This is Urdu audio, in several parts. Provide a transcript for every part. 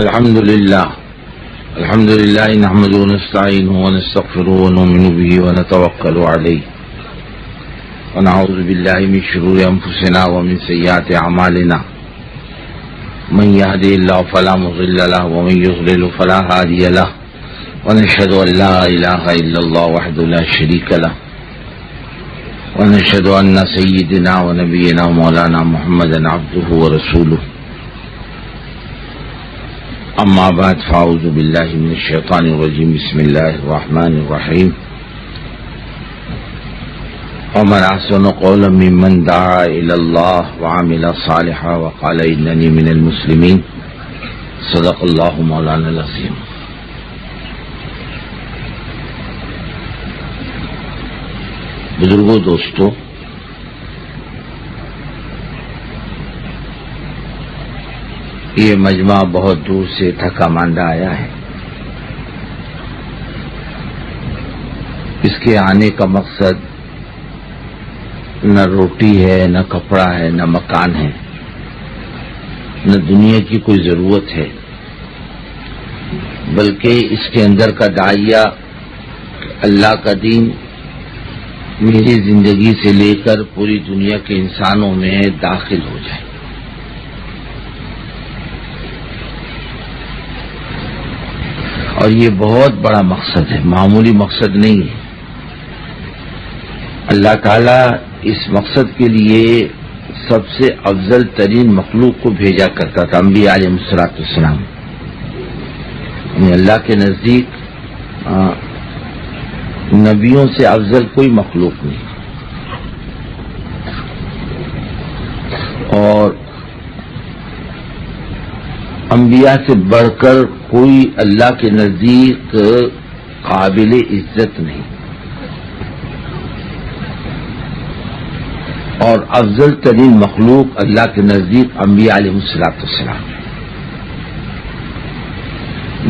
الحمد لله نحمده ونستعينه ونستغفره ونؤمن به ونتوكل عليه ونعوذ بالله من شرور أنفسنا ومن سيئات أعمالنا من يهده الله فلا مضل له ومن يضلل فلا هادي له ونشهد أن لا إله إلا الله وحده لا شريك له ونشهد أن سيدنا ونبينا مولانا محمدا عبده ورسوله اما بعد فاعوذ باللہ من الشیطان الرجیم بسم اللہ الرحمن الرحیم ومن احسن قولا ممن دعا الى اللہ وعمل صالحا وقال اننی من المسلمین صدق اللہ مولانا العظیم۔ بزرگوں، دوستو، یہ مجمع بہت دور سے تھکا ماندہ آیا ہے۔ اس کے آنے کا مقصد نہ روٹی ہے، نہ کپڑا ہے، نہ مکان ہے، نہ دنیا کی کوئی ضرورت ہے، بلکہ اس کے اندر کا داعیہ اللہ کا دین میری زندگی سے لے کر پوری دنیا کے انسانوں میں داخل ہو جائے۔ اور یہ بہت بڑا مقصد ہے، معمولی مقصد نہیں ہے۔ اللہ تعالیٰ اس مقصد کے لیے سب سے افضل ترین مخلوق کو بھیجا کرتا تھا، انبیاء علیہ السلام۔ یعنی اللہ کے نزدیک نبیوں سے افضل کوئی مخلوق نہیں، اور انبیاء سے بڑھ کر کوئی اللہ کے نزدیک قابل عزت نہیں، اور افضل ترین مخلوق اللہ کے نزدیک انبیاء علیہ السلام۔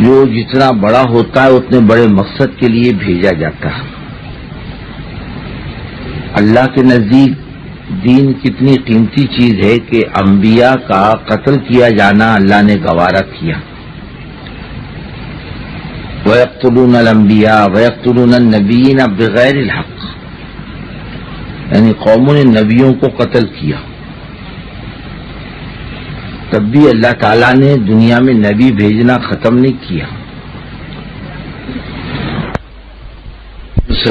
جو جتنا بڑا ہوتا ہے اتنے بڑے مقصد کے لیے بھیجا جاتا ہے۔ اللہ کے نزدیک دین کتنی قیمتی چیز ہے کہ انبیاء کا قتل کیا جانا اللہ نے گوارا کیا۔ وَيَقْتُلُونَ الْأَنْبِيَاءَ وَيَقْتُلُونَ النَّبِيِّينَ بِغَيْرِ الْحَقِّ، یعنی قوموں نے نبیوں کو قتل کیا، تب بھی اللہ تعالیٰ نے دنیا میں نبی بھیجنا ختم نہیں کیا۔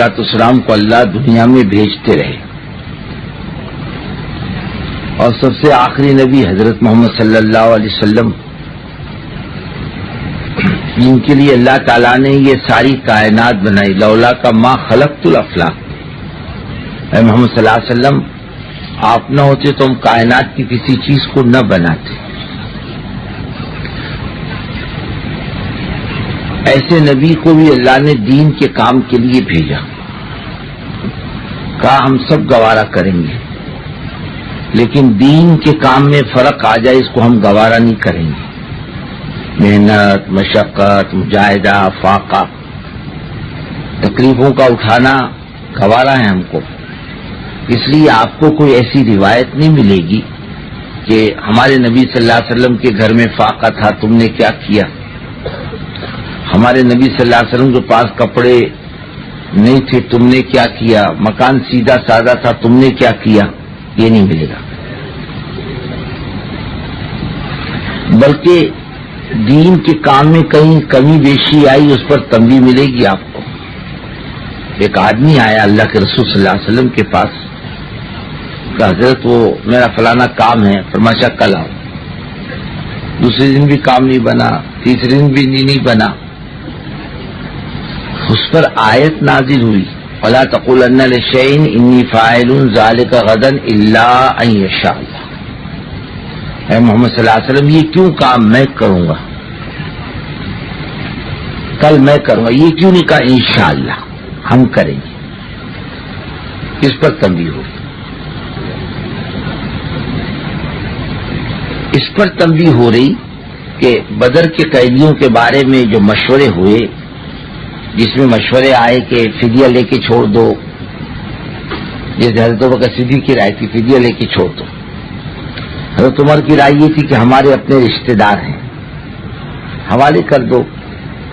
السلام کو اللہ دنیا میں بھیجتے رہے، اور سب سے آخری نبی حضرت محمد صلی اللہ علیہ وسلم، جن کے لیے اللہ تعالیٰ نے یہ ساری کائنات بنائی۔ لولا کا ما خلقت الافلاق، اے محمد صلی اللہ علیہ وسلم، آپ نہ ہوتے تو ہم کائنات کی کسی چیز کو نہ بناتے۔ ایسے نبی کو بھی اللہ نے دین کے کام کے لیے بھیجا، کہا ہم سب گوارا کریں گے، لیکن دین کے کام میں فرق آ جائے اس کو ہم گوارا نہیں کریں گے۔ محنت، مشقت، مجاہدہ، فاقہ، تکلیفوں کا اٹھانا گوارا ہے ہم کو۔ اس لیے آپ کو کوئی ایسی روایت نہیں ملے گی کہ ہمارے نبی صلی اللہ علیہ وسلم کے گھر میں فاقہ تھا، تم نے کیا کیا؟ ہمارے نبی صلی اللہ علیہ وسلم کے پاس کپڑے نہیں تھے، تم نے کیا کیا؟ مکان سیدھا سادہ تھا، تم نے کیا کیا؟ یہ نہیں ملے گا، بلکہ دین کے کام میں کہیں کمی بیشی آئی اس پر تنبیہ ملے گی آپ کو۔ ایک آدمی آیا اللہ کے رسول صلی اللہ علیہ وسلم کے پاس، کہ حضرت وہ میرا فلانا کام ہے، فرمایا کل آؤ۔ دوسرے دن بھی کام نہیں بنا، تیسرے دن بھی نہیں بنا، اس پر آیت نازل ہوئی، وَلَا تَقُولَنَّ لِشَيْءٍ إِنِّي فَاعِلٌ ذَلِكَ غَدًا إِلَّا أَن يَشَاءَ اللَّهُ۔ اے محمد صلی اللہ علیہ وسلم، یہ کیوں کام میں کروں گا، کل میں کروں گا، یہ کیوں نہیں کہا انشاءاللہ ہم کریں گے؟ اس پر تنبیہ ہوئی۔ اس پر تنبیہ ہو رہی کہ بدر کے قیدیوں کے بارے میں جو مشورے ہوئے، جس میں مشورے آئے کہ فدیہ لے کے چھوڑ دو، جیسے حضرت ابوبکر صدیق کی رائے تھی فدیہ لے کے چھوڑ دو، حضرت عمر کی رائے یہ تھی کہ ہمارے اپنے رشتہ دار ہیں، حوالے کر دو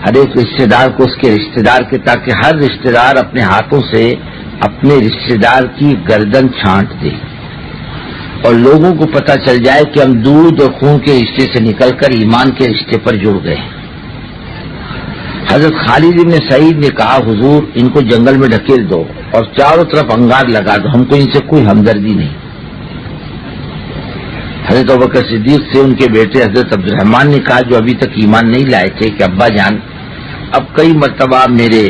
ہر ایک رشتے دار کو اس کے رشتے دار کے، تاکہ ہر رشتے دار اپنے ہاتھوں سے اپنے رشتے دار کی گردن چھانٹ دے اور لوگوں کو پتہ چل جائے کہ ہم دودھ اور خون کے رشتے سے نکل کر ایمان کے رشتے پر جڑ گئے۔ حضرت خالد بن سعید نے کہا حضور ان کو جنگل میں ڈھکیل دو اور چاروں طرف انگار لگا دو، ہم کو ان سے کوئی ہمدردی نہیں۔ حضرت ابوبکر صدیق سے ان کے بیٹے حضرت عبد الرحمن نے کہا جو ابھی تک ایمان نہیں لائے تھے کہ ابا جان اب کئی مرتبہ میرے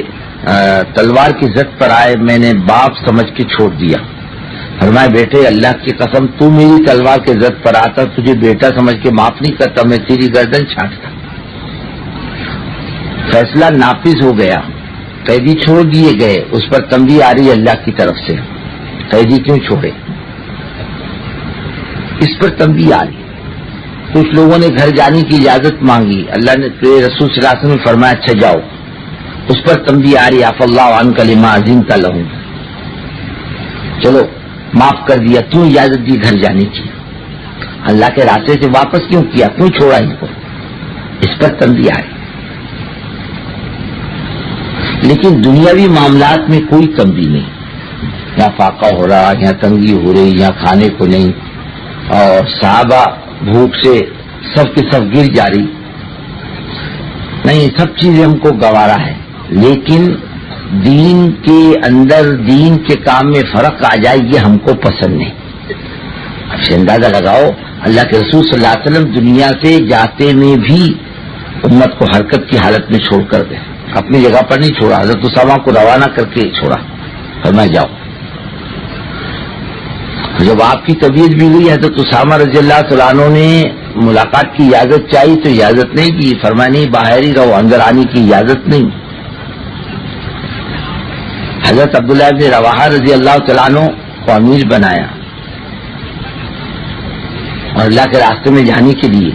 تلوار کی زد پر آئے، میں نے باپ سمجھ کے چھوڑ دیا۔ فرمایا بیٹے اللہ کی قسم تو میری تلوار کے زد پر آتا تجھے بیٹا سمجھ کے معاف نہیں کرتا، میں تیری گردن چھانٹتا۔ فیصلہ نافذ ہو گیا، قیدی چھوڑ دیے گئے، اس پر تنبیہ آ رہی ہے اللہ کی طرف سے قیدی کیوں چھوڑے، اس پر تنبیہ آ رہی۔ کچھ لوگوں نے گھر جانے کی اجازت مانگی، اللہ نے رسول صلی اللہ علیہ وسلم نے فرمایا اچھا جاؤ، اس پر تنبیہ آ رہی عف اللہ عنک لما اذنت لهم، چلو معاف کر دیا، کیوں اجازت دی گھر جانے کی، اللہ کے راستے سے واپس کیوں کیا، کیوں چھوڑا ان کو، اس پر تنبیہ آئی۔ لیکن دنیاوی معاملات میں کوئی تنبیہ نہیں، یہاں فاقہ ہو رہا، یہاں تنگی ہو رہی، یہاں کھانے کو نہیں، اور صحابہ بھوک سے سب کے سب گر جا رہی، نہیں سب چیزیں ہم کو گوارا ہے، لیکن دین کے اندر دین کے کام میں فرق آ جائے یہ ہم کو پسند نہیں۔ اب سے اندازہ لگاؤ اللہ کے رسول صلی اللہ علیہ وسلم دنیا سے جاتے میں بھی امت کو حرکت کی حالت میں چھوڑ کر گئے، اپنی جگہ پر نہیں چھوڑا، حضرت اسامہ کو روانہ کر کے چھوڑا، فرمایا جاؤ۔ جب آپ کی طبیعت بگڑی حضرت اسامہ رضی اللہ تعالیٰ عنہ نے ملاقات کی اجازت چاہی تو اجازت نہیں دی، فرمایا نہیں باہر ہی رہو، اندر آنے کی اجازت نہیں۔ حضرت عبداللہ بن رواحہ رضی اللہ تعالیٰ عنہ کو امیر بنایا اور اللہ کے راستے میں جانے کے لیے،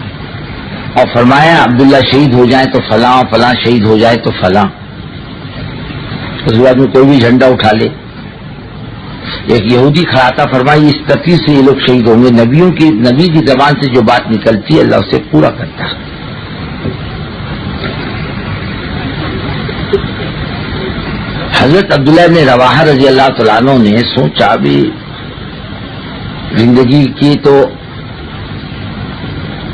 اور فرمایا عبداللہ شہید ہو جائے تو فلاں، فلاں شہید ہو جائے تو فلاں، اس کے بعد میں کوئی بھی جھنڈا اٹھا لے۔ ایک یہودی کھڑا تھا، فرمایا اس ترتیب سے یہ لوگ شہید ہوں گے، نبی کی زبان سے جو بات نکلتی ہے اللہ اسے پورا کرتا ہے۔ حضرت عبداللہ بن رواحہ رضی اللہ تعالیٰ عنہ نے سوچا بھی زندگی کی تو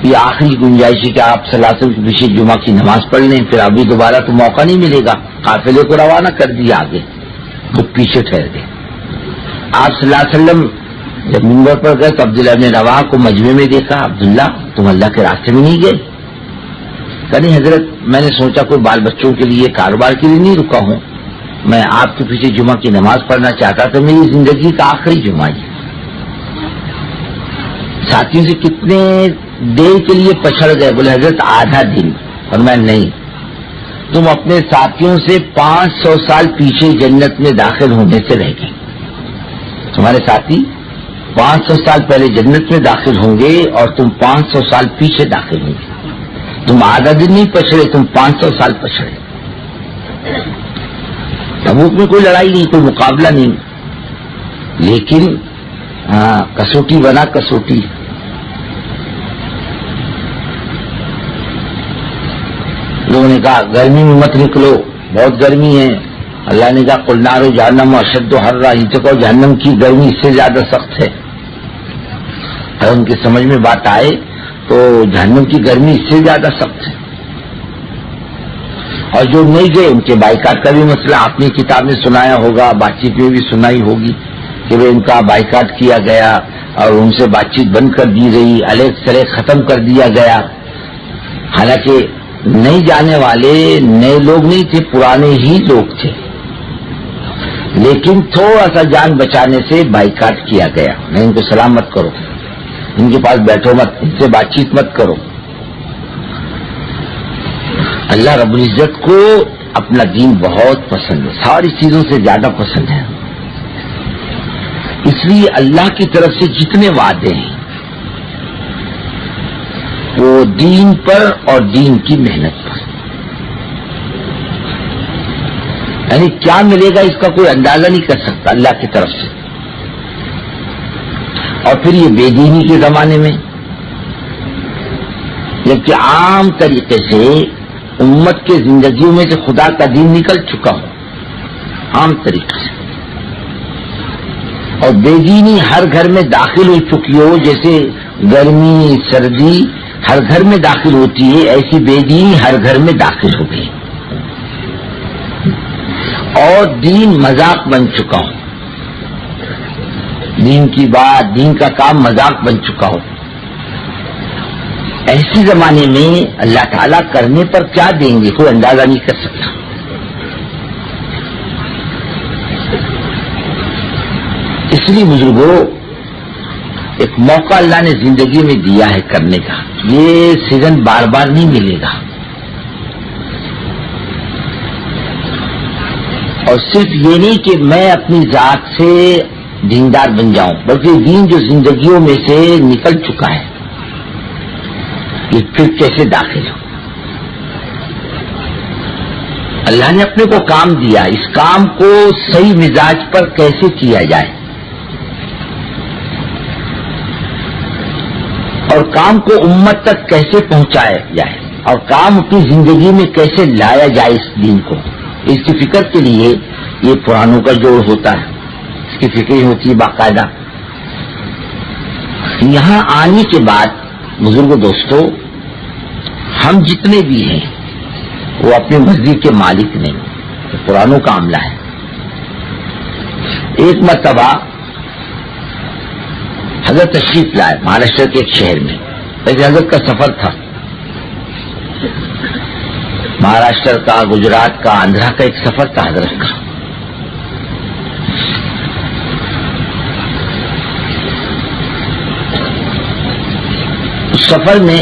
یہ آخری گنجائش ہے کہ آپ صلی اللہ علیہ وسلم کے پیچھے جمعہ کی نماز پڑھ لیں، پھر ابھی دوبارہ تو موقع نہیں ملے گا۔ قافلے کو روانہ کر دیا آگے، خود پیچھے ٹھہر گئے۔ آپ صلی اللہ علیہ وسلم جب منبر پر گئے تو عبداللہ بن رواحہ کو مجمع میں دیکھا، عبداللہ تم اللہ کے راستے میں نہیں گئے؟ کہ نہیں حضرت میں نے سوچا کوئی بال بچوں کے لیے کاروبار کے لیے نہیں رکا ہوں، میں آپ کے پیچھے جمعہ کی نماز پڑھنا چاہتا تھا، میری زندگی کا آخری جمعہ ہے۔ ساتھیوں سے کتنے دیر کے لیے پچھڑ گئے؟ بولے حضرت آدھا دن۔ اور میں نہیں، تم اپنے ساتھیوں سے 500 سال پیچھے جنت میں داخل ہونے سے رہ گئے۔ تمہارے ساتھی 500 سال پہلے جنت میں داخل ہوں گے اور تم 500 سال پیچھے داخل ہوں گے۔ تم آدھا دن نہیں پچھڑے، تم 500 سال پچھڑے۔ تبوک میں کوئی لڑائی نہیں، کوئی مقابلہ نہیں، لیکن کسوٹی بنا کسوٹی۔ لوگوں نے کہا گرمی میں مت نکلو، بہت گرمی ہے۔ اللہ نے کہا قل نار جہنم اشد حرا، ان سے کہو جہنم کی گرمی اس سے زیادہ سخت ہے۔ اگر ان کی سمجھ میں بات آئے تو جہنم کی گرمی اس سے زیادہ سخت ہے۔ اور جو نہیں گئے ان کے بائیکاٹ کا بھی مسئلہ آپ نے کتاب میں سنایا ہوگا، بات چیت میں بھی سنائی ہوگی کہ وہ ان کا بائیکاٹ کیا گیا اور ان سے بات چیت بند کر دی گئی، علیہ سرے ختم کر دیا گیا۔ حالانکہ نہیں جانے والے نئے لوگ نہیں تھے، پرانے ہی لوگ تھے، لیکن تھوڑا سا جان بچانے سے بائیکاٹ کیا گیا۔ نہیں ان کو سلام مت کرو، ان کے پاس بیٹھو مت، ان سے بات چیت مت کرو۔ اللہ رب العزت کو اپنا دین بہت پسند ہے، ساری چیزوں سے زیادہ پسند ہے، اس لیے اللہ کی طرف سے جتنے وعدے ہیں وہ دین پر اور دین کی محنت پر، یعنی کیا ملے گا اس کا کوئی اندازہ نہیں کر سکتا اللہ کی طرف سے۔ اور پھر یہ بے دینی کے زمانے میں جبکہ عام طریقے سے امت کے زندگیوں میں سے خدا کا دین نکل چکا ہو عام طریقے سے، اور بے دینی ہر گھر میں داخل ہو چکی ہو، جیسے گرمی سردی ہر گھر میں داخل ہوتی ہے، ایسی بے دینی ہر گھر میں داخل ہو گئی، اور دین مذاق بن چکا ہو، دین کی بات دین کا کام مذاق بن چکا ہو۔ ایسی زمانے میں اللہ تعالیٰ کرنے پر کیا دیں گے کوئی اندازہ نہیں کر سکتا۔ اس لیے بزرگوں، ایک موقع اللہ نے زندگی میں دیا ہے کرنے کا، یہ سیزن بار بار نہیں ملے گا، اور صرف یہ نہیں کہ میں اپنی ذات سے دیندار بن جاؤں، بلکہ دین جو زندگیوں میں سے نکل چکا ہے یہ پھر کیسے داخل ہو۔ اللہ نے اپنے کو کام دیا، اس کام کو صحیح مزاج پر کیسے کیا جائے، اور کام کو امت تک کیسے پہنچایا جائے، اور کام اپنی زندگی میں کیسے لایا جائے اس دین کو، اس کی فکر کے لیے یہ پرانوں کا جوڑ ہوتا ہے، اس کی فکر ہوتی ہے باقاعدہ۔ یہاں آنے کے بعد بزرگوں دوستو، ہم جتنے بھی ہیں وہ اپنی مسجد کے مالک نہیں، پرانوں کا عملہ ہے۔ ایک مرتبہ حضرت تشریف لائے مہاراشٹر کے ایک شہر میں، ویسے حضرت کا سفر تھا، مہاراشٹر کا، گجرات کا، آندھرا کا ایک سفر تھا حضرت کا۔ اس سفر میں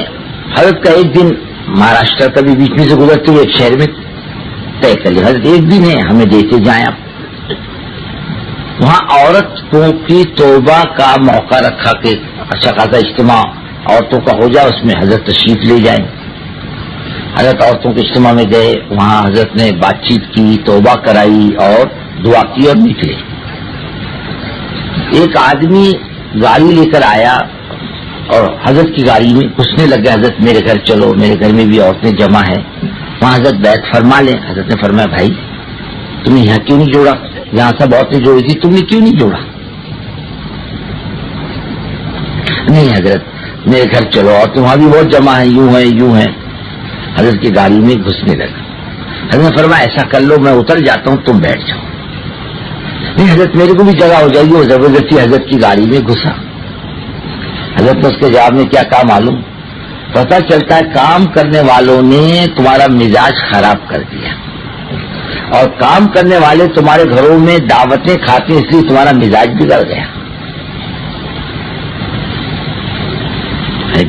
حضرت کا ایک دن مہاراشٹر کا بھی بیچ میں سے گزرتے ہوئے ایک شہر میں طے کر لیا، حضرت ایک دن ہے ہمیں دیتے جائیں آپ۔ وہاں عورتوں کی توبہ کا موقع رکھا کہ اچھا خاصا اجتماع عورتوں کا ہو جائے، اس میں حضرت تشریف لے جائیں۔ حضرت عورتوں کے اجتماع میں گئے، وہاں حضرت نے بات چیت کی، توبہ کرائی اور دعا کی اور نکلے۔ ایک آدمی گاڑی لے کر آیا اور حضرت کی گاڑی میں گھسنے لگے، حضرت میرے گھر چلو، میرے گھر میں بھی عورتیں جمع ہیں، وہاں حضرت بیعت فرما لیں۔ حضرت نے فرمایا بھائی تم نے یہاں کیوں نہیں جوڑا، یہاں سب عورتیں جوڑی تھی، تم نے کیوں نہیں جوڑا؟ نہیں حضرت میرے گھر چلو، عورتیں وہاں بھی بہت جمع ہیں، یوں ہیں یوں ہیں۔ حضرت کی گاڑی میں گھسنے لگا، حضرت نے فرمایا ایسا کر لو میں اتر جاتا ہوں تم بیٹھ جاؤ۔ نہیں حضرت میرے کو بھی جگہ ہو جائے گی، وہ زبردستی حضرت کی گاڑی میں گھسا۔ حضرت نے اس کے جواب میں کیا کہا معلوم؟ پتہ چلتا ہے کام کرنے والوں نے تمہارا مزاج خراب کر دیا، اور کام کرنے والے تمہارے گھروں میں دعوتیں کھاتے اس لیے تمہارا مزاج بگڑ گیا۔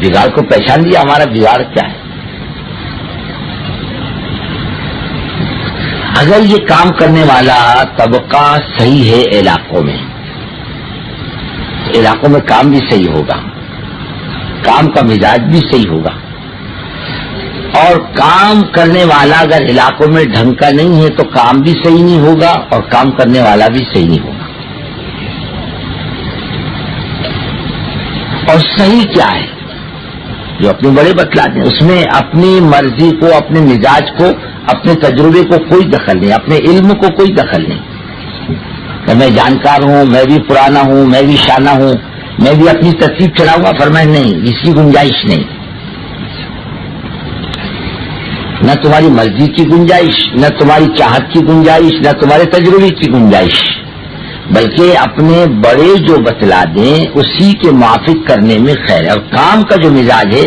بگاڑ کو پہچان لیا، ہمارا بگاڑ کیا ہے۔ اگر یہ کام کرنے والا طبقہ صحیح ہے علاقوں میں کام بھی صحیح ہوگا، کام کا مزاج بھی صحیح ہوگا، اور کام کرنے والا اگر علاقوں میں ڈھنگ کا نہیں ہے تو کام بھی صحیح نہیں ہوگا اور کام کرنے والا بھی صحیح نہیں ہوگا۔ اور صحیح کیا ہے جو اپنے بڑے بتلاتے ہیں، اس میں اپنی مرضی کو، اپنے مزاج کو، اپنے تجربے کو کوئی دخل نہیں، اپنے علم کو کوئی دخل نہیں کہ میں جانکار ہوں، میں بھی پرانا ہوں، میں بھی شانہ ہوں، میں بھی اپنی ترتیب چلاؤں گا۔ فرمایا نہیں، اس کی گنجائش نہیں، نہ تمہاری مرضی کی گنجائش، نہ تمہاری چاہت کی گنجائش، نہ تمہارے تجربے کی گنجائش، بلکہ اپنے بڑے جو بتلا دیں اسی کے موافق کرنے میں خیر ہے۔ اور کام کا جو مزاج ہے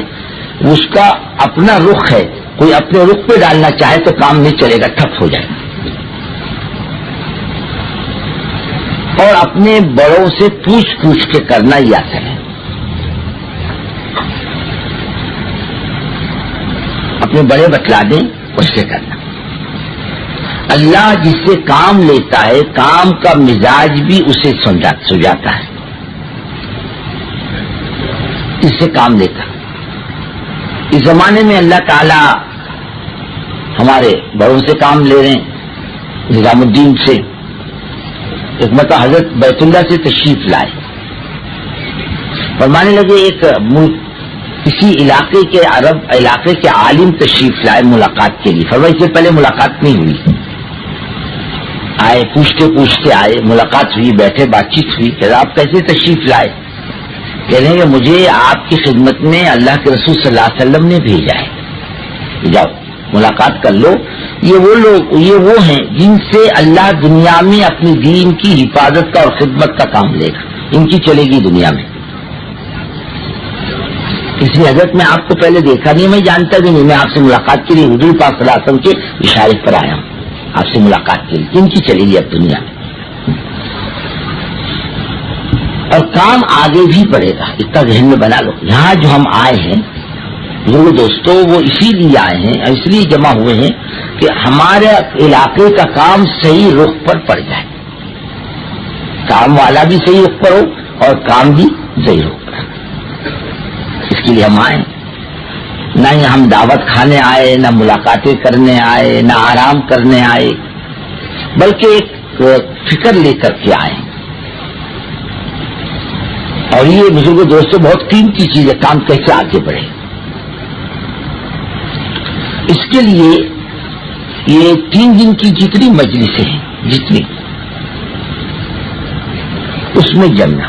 اس کا اپنا رخ ہے، کوئی اپنے رخ پہ ڈالنا چاہے تو کام نہیں چلے گا، ٹھپ ہو جائے گا۔ اور اپنے بڑوں سے پوچھ کے کرنا ہی آتا ہے، اپنے بڑے بتلا دیں اس سے کرنا۔ اللہ جس سے کام لیتا ہے کام کا مزاج بھی اسے سمجھاتا ہے، اس سے کام لیتا۔ اس زمانے میں اللہ تعالی ہمارے بڑوں سے کام لے رہے ہیں، نظام الدین سے۔ ایک مرتبہ حضرت بیت اللہ سے تشریف لائے، فرمانے لگے ایک ملک اسی علاقے کے عرب علاقے کے عالم تشریف لائے ملاقات کے لیے. فرمایا اس سے پہلے ملاقات نہیں ہوئی. آئے پوچھتے پوچھتے آئے, ملاقات ہوئی, بیٹھے بات چیت ہوئی. کہ آپ کیسے تشریف لائے؟ کہہ رہے ہیں کہ مجھے آپ کی خدمت میں اللہ کے رسول صلی اللہ علیہ وسلم نے بھیجا ہے, جاؤ ملاقات کر لو. یہ وہ ہیں جن سے اللہ دنیا میں اپنی دین کی حفاظت کا اور خدمت کا کام لے گا, ان کی چلے گی دنیا میں. اس لیے حضرت میں آپ کو پہلے دیکھا نہیں, میں جانتا بھی نہیں, میں آپ سے ملاقات کے لیے حضور پاک صلی اللہ علیہ وسلم کے اشارے پر آیا ہوں, آپ سے ملاقات کے لیے. ان کی چلے گی اب دنیا میں, اور کام آگے بھی بڑھے گا. اتنا ذہن میں بنا لو. یہاں جو ہم آئے ہیں وہ دوستوں, وہ اسی لیے آئے ہیں, اس لیے جمع ہوئے ہیں کہ ہمارے علاقے کا کام صحیح رخ پر پڑ جائے, کام والا بھی صحیح رخ پر ہو اور کام بھی صحیح رخ پر. اس کے لیے ہم آئے. نہ ہم دعوت کھانے آئے, نہ ملاقاتیں کرنے آئے, نہ آرام کرنے آئے, بلکہ ایک فکر لے کر کے آئے. اور یہ بزرگوں دوستوں بہت قیمتی چیز ہے, کام کیسے آگے بڑھے. اس کے لیے یہ 3 دن کی جتنی مجلسیں ہیں, جتنی, اس میں جمنا.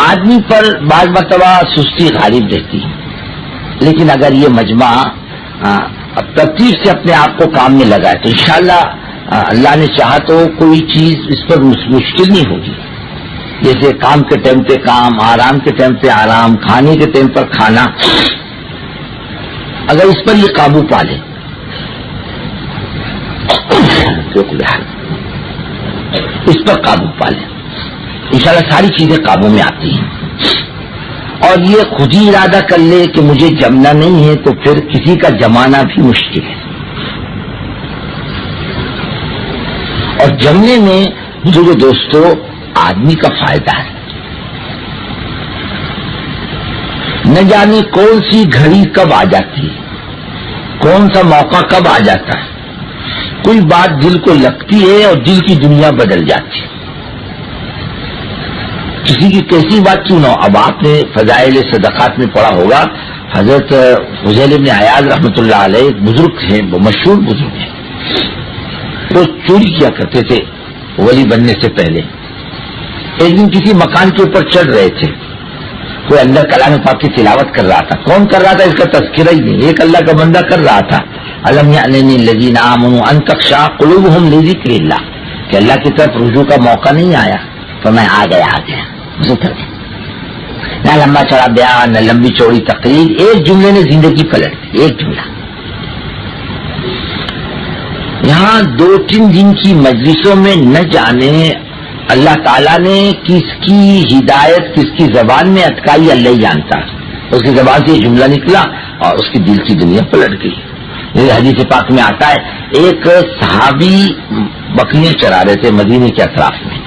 آدمی پر بعض مرتبہ سستی غالب رہتی ہے, لیکن اگر یہ مجمع ترتیب سے اپنے آپ کو کام میں لگائے تو انشاءاللہ اللہ نے چاہا تو کوئی چیز اس پر مشکل نہیں ہوگی. جیسے کام کے ٹائم پہ کام, آرام کے ٹائم پہ آرام, کھانے کے ٹائم پر کھانا, اگر اس پر یہ قابو پا لے اس پر قابو پا لے انشاءاللہ ساری چیزیں قابو میں آتی ہیں. اور یہ خود ہی ارادہ کر لے کہ مجھے جمنا نہیں ہے تو پھر کسی کا جمانا بھی مشکل ہے. اور جمنے میں جو دوستوں آدمی کا فائدہ ہے. نہ جانے کون سی گھڑی کب آ جاتی ہے, کون سا موقع کب آ جاتا ہے. کوئی بات دل کو لگتی ہے اور دل کی دنیا بدل جاتی ہے. کسی کی کیسی بات کیوں نہ ہو. اب آپ نے فضائل صدقات میں پڑھا ہوگا, حضرت فضیل بن عیاض رحمۃ اللہ علیہ ایک بزرگ ہیں, وہ مشہور بزرگ ہیں. وہ چوری کیا کرتے تھے ولی بننے سے پہلے. ایک دن کسی مکان کے اوپر چڑھ رہے تھے, کوئی اللہ کلام پاک کی تلاوت کر رہا تھا. کون کر رہا تھا اس کا تذکرہ ہی نہیں, ایک اللہ کا بندہ کر رہا تھا. الم یعن للذین آمنوا ان تخشع قلوبهم لذکر اللہ, کہ اللہ کی طرف رجوع کا موقع نہیں آیا تو میں آ گیا نہ لمبا چڑا بیان, نہ لمبی چوڑی تقریر, ایک جملے نے زندگی پلٹ دی, ایک جملہ. یہاں 2-3 دن کی مجلسوں میں نہ جانے اللہ تعالیٰ نے کس کی ہدایت کس کی زبان میں اٹکائی, اللہ ہی جانتا. اس کی زبان سے یہ جملہ نکلا اور اس کی دل کی دنیا پلٹ گئی. حدیث پاک میں آتا ہے, ایک صحابی بکریاں چرا رہے تھے مدینے کے اطراف میں.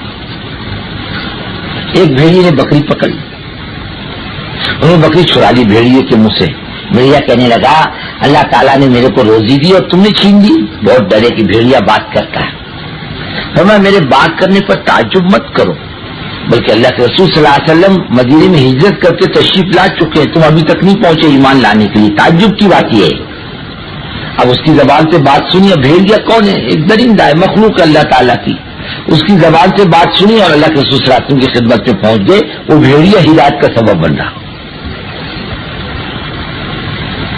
ایک بھیڑیے نے بکری پکڑی, انہیں بکری چھڑا لی بھیڑیے کے منہ سے. بھیڑیا کہنے لگا اللہ تعالیٰ نے میرے کو روزی دی اور تم نے چھین دی. بہت ڈرے کہ بھیڑیا بات کرتا ہے. فرمایا میرے بات کرنے پر تعجب مت کرو, بلکہ اللہ کے رسول صلی اللہ علیہ وسلم مدینے میں ہجرت کر کے تشریف لا چکے ہیں, تم ابھی تک نہیں پہنچے ایمان لانے کے لیے. تعجب کی بات یہ ہے. اب اس کی زبان سے بات سنی. بھیڑیا کون ہے؟ ایک درندہ ہے, مخلوق اللہ تعالیٰ کی. اس کی زبان سے بات سنی اور اللہ کے رسول صلی اللہ علیہ وسلم کی خدمت میں پہنچ گئے. وہ بھیڑیا ہدایت کا سبب بن رہا.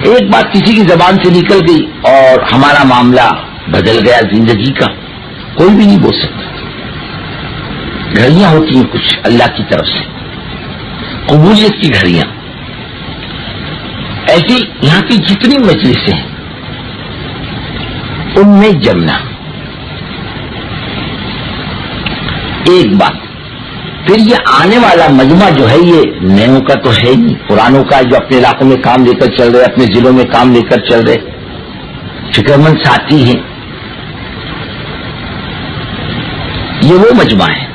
ایک بات کسی کی زبان سے نکل گئی اور ہمارا معاملہ بدل گیا زندگی کا. کوئی بھی نہیں بول سکتا. گھڑیاں ہوتی ہیں کچھ اللہ کی طرف سے, قبولیت کی گھڑیاں. ایسی یہاں کی جتنی مجلسیں ہیں ان میں جمنا ایک بات. پھر یہ آنے والا مجمع جو ہے یہ نیوں کا تو ہے نہیں, پرانوں کا جو اپنے علاقوں میں کام لے کر چل رہے, اپنے ضلعوں میں کام لے کر چل رہے, فکر مند ساتھی ہیں. یہ وہ مجمع ہے.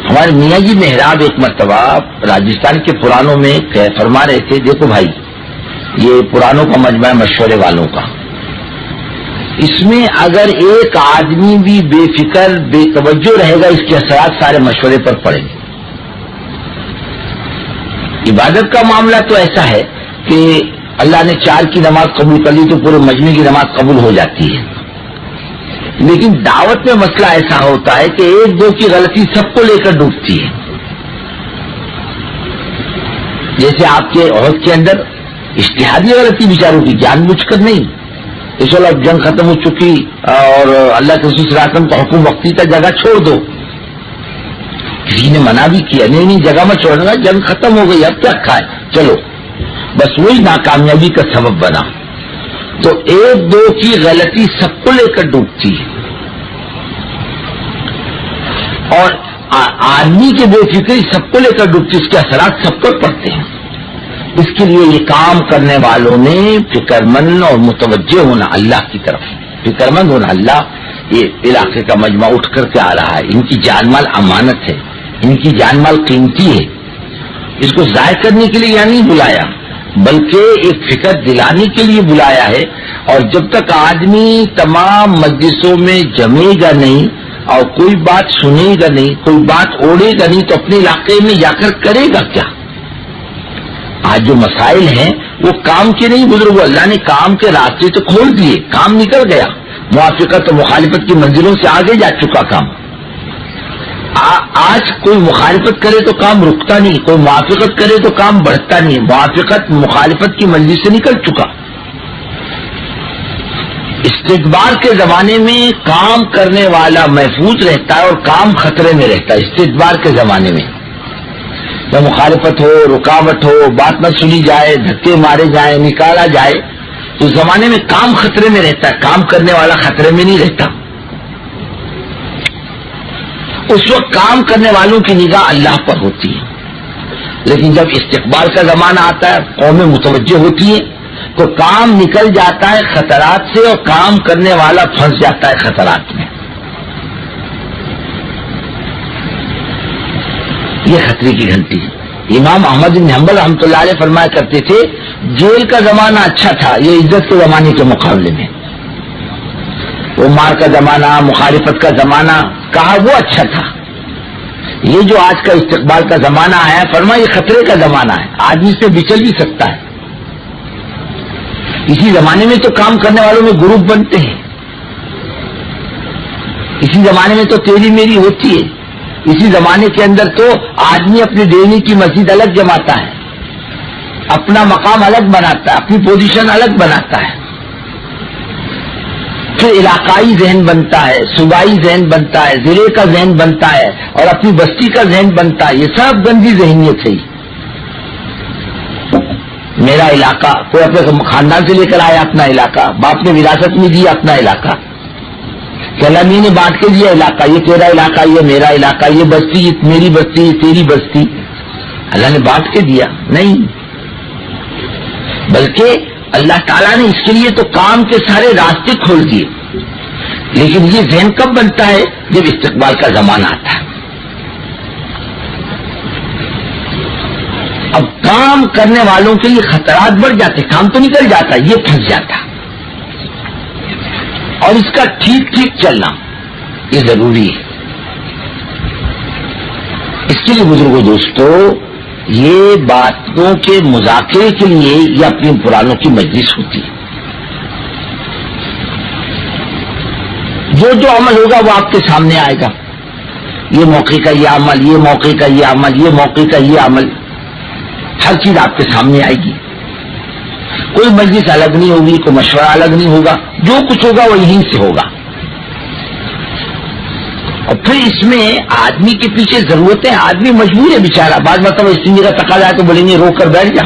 ہمارے میاں جی محراب ایک مرتبہ راجستھان کے پرانوں میں فرما رہے تھے, دیکھو بھائی یہ پرانوں کا مجمع ہے, مشورے والوں کا. اس میں اگر ایک آدمی بھی بے فکر بے توجہ رہے گا اس کے اثرات سارے مشورے پر پڑیں گے. عبادت کا معاملہ تو ایسا ہے کہ اللہ نے 4 کی نماز قبول کر لی تو پورے مجمع کی نماز قبول ہو جاتی ہے. لیکن دعوت میں مسئلہ ایسا ہوتا ہے کہ 1-2 کی غلطی سب کو لے کر ڈوبتی ہے. جیسے آپ کے عہد کے اندر اجتہادی غلطی بیچاروں کی جان بوجھ کر نہیں. اس وقت اب جنگ ختم ہو چکی اور اللہ کے رسول صلی اللہ علیہ وسلم کا حکم وقتی تھا جگہ چھوڑ دو. کسی نے منع بھی کیا نہیں جگہ میں چھوڑنے کا، جنگ ختم ہو گئی اب کیا کھائے چلو، بس وہی ناکامیابی کا سبب بنا. تو 1-2 کی غلطی سب کو لے کر ڈوبتی ہے. اور آدمی کے بے فکری سب کو لے کر ڈوبتی، اس کے اثرات سب پر پڑتے ہیں. اس کے لیے یہ کام کرنے والوں نے فکر مند اور متوجہ ہونا اللہ کی طرف، فکر مند ہونا اللہ یہ علاقے کا مجمع اٹھ کر کے آ رہا ہے، ان کی جان مال امانت ہے، ان کی جان مال قیمتی ہے. اس کو ضائع کرنے کے لیے یہاں نہیں بلایا بلکہ ایک فکر دلانے کے لیے بلایا ہے. اور جب تک آدمی تمام مجلسوں میں جمے گا نہیں اور کوئی بات سنے گا نہیں، کوئی بات اوڑے گا نہیں، تو اپنے علاقے میں جا کر کرے گا کیا؟ آج جو مسائل ہیں وہ کام کے نہیں بزرگوں، اللہ نے کام کے راستے تو کھول دیے، کام نکل گیا. موافقت و مخالفت کی منزلوں سے آگے جا چکا کام. آج کوئی مخالفت کرے تو کام رکتا نہیں، کوئی موافقت کرے تو کام بڑھتا نہیں. موافقت مخالفت کی منزل سے نکل چکا. استدبار کے زمانے میں کام کرنے والا محفوظ رہتا ہے اور کام خطرے میں رہتا ہے. استدبار کے زمانے میں جب مخالفت ہو، رکاوٹ ہو، بات نہ سنی جائے، دھکے مارے جائیں، نکالا جائے، تو اس زمانے میں کام خطرے میں رہتا ہے، کام کرنے والا خطرے میں نہیں رہتا. اس وقت کام کرنے والوں کی نگاہ اللہ پر ہوتی ہے. لیکن جب استقبال کا زمانہ آتا ہے، قومیں متوجہ ہوتی ہیں، تو کام نکل جاتا ہے خطرات سے اور کام کرنے والا پھنس جاتا ہے خطرات میں. یہ خطرے کی گھنٹی ہے. امام احمد بن حنبل رحمۃ اللہ علیہ فرمایا کرتے تھے جیل کا زمانہ اچھا تھا یہ عزت کے زمانے کے مقابلے میں. وہ مار کا زمانہ، مخالفت کا زمانہ کہا وہ اچھا تھا. یہ جو آج کا استقبال کا زمانہ آیا فرمایا یہ خطرے کا زمانہ ہے، آدمی سے بچل بھی سکتا ہے. اسی زمانے میں تو کام کرنے والوں میں گروپ بنتے ہیں، اسی زمانے میں تو تیری میری ہوتی ہے، اسی زمانے کے اندر تو آدمی اپنی ڈیرے کی مسجد الگ جماتا ہے، اپنا مقام الگ بناتا ہے، اپنی پوزیشن الگ بناتا ہے. پھر علاقائی ذہن بنتا ہے، صوبائی ذہن بنتا ہے، ضلع کا ذہن بنتا ہے اور اپنی بستی کا ذہن بنتا ہے. یہ سب گندی ذہنیت ہے. میرا علاقہ، کوئی اپنے خاندان سے لے کر آیا اپنا علاقہ، باپ نے وراثت میں دیا اپنا علاقہ، کلامی نے بانٹ کے دیا علاقہ، یہ تیرا علاقہ، یہ میرا علاقہ، یہ بستی یہ میری بستی، یہ تیری بستی. اللہ نے بانٹ کے دیا نہیں، بلکہ اللہ تعالیٰ نے اس کے لیے تو کام کے سارے راستے کھول دیے. لیکن یہ ذہن کب بنتا ہے؟ جب استقبال کا زمانہ آتا ہے. اب کام کرنے والوں کے لیے خطرات بڑھ جاتے، کام تو نکل جاتا، یہ پھنس جاتا. اور اس کا ٹھیک ٹھیک چلنا یہ ضروری ہے. اس کے لیے بزرگوں دوستو یہ باتوں کے مذاکرے کے لیے یہ اپنی پرانوں کی مجلس ہوتی ہے. جو جو عمل ہوگا وہ آپ کے سامنے آئے گا. یہ موقع کا یہ عمل، یہ موقع کا یہ عمل، یہ موقع کا یہ عمل، ہر چیز آپ کے سامنے آئے گی. کوئی مجلس الگ نہیں ہوگی، کوئی مشورہ الگ نہیں ہوگا، جو کچھ ہوگا وہ یہیں سے ہوگا. اور پھر اس میں آدمی کے پیچھے ضرورتیں، آدمی مجبور ہے بیچارہ. بعض مطلب استنجی کا تقاضا ہے تو بولیں گے روک کر بیٹھ جا،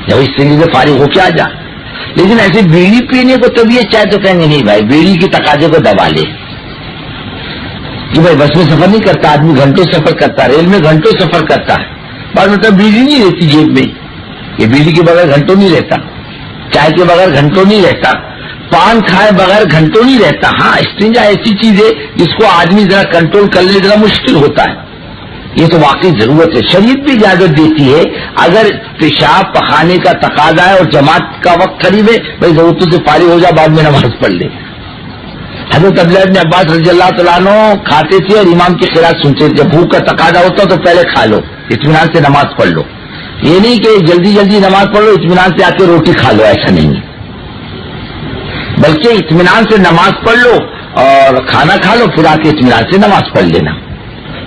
جب استنجی سے فارغ ہو کے آ جا. لیکن ایسے بیڑی پینے کو طبیعت چاہے تو کہیں گے نہیں بھائی بیڑی کی تقاضے کو دبا لے. کہ بھائی بس میں سفر نہیں کرتا آدمی، گھنٹوں سفر کرتا، ریل میں گھنٹوں سفر کرتا ہے. بعض مطلب بیڑی نہیں رہتی جیب میں، یہ بیڑی کے بغیر گھنٹوں نہیں رہتا، چائے کے بغیر گھنٹوں نہیں رہتا، پان کھائے بغیر گھنٹوں نہیں رہتا. ہاں استنجا ایسی چیز ہے جس کو آدمی ذرا کنٹرول کر لے ذرا مشکل ہوتا ہے. یہ تو واقعی ضرورت ہے. شریعت بھی اجازت دیتی ہے اگر پیشاب پخانے کا تقاضا ہے اور جماعت کا وقت قریب ہے، بھائی ضرورتوں سے فارغ ہو جا، بعد میں نماز پڑھ لے. حضرت عبداللہ بن عباس رضی اللہ تعالیٰ عنہ کھاتے تھے اور امام کی قرات سنتے تھے. جب بھوک کا تقاضا ہوتا تو پہلے کھا لو، اطمینان سے نماز پڑھ لو. یہ نہیں کہ جلدی جلدی نماز پڑھ لو اطمینان سے آ کے روٹی کھا لو، ایسا نہیں ہے. بلکہ اطمینان سے نماز پڑھ لو اور کھانا کھا لو، پھر آ کے اطمینان سے نماز پڑھ لینا.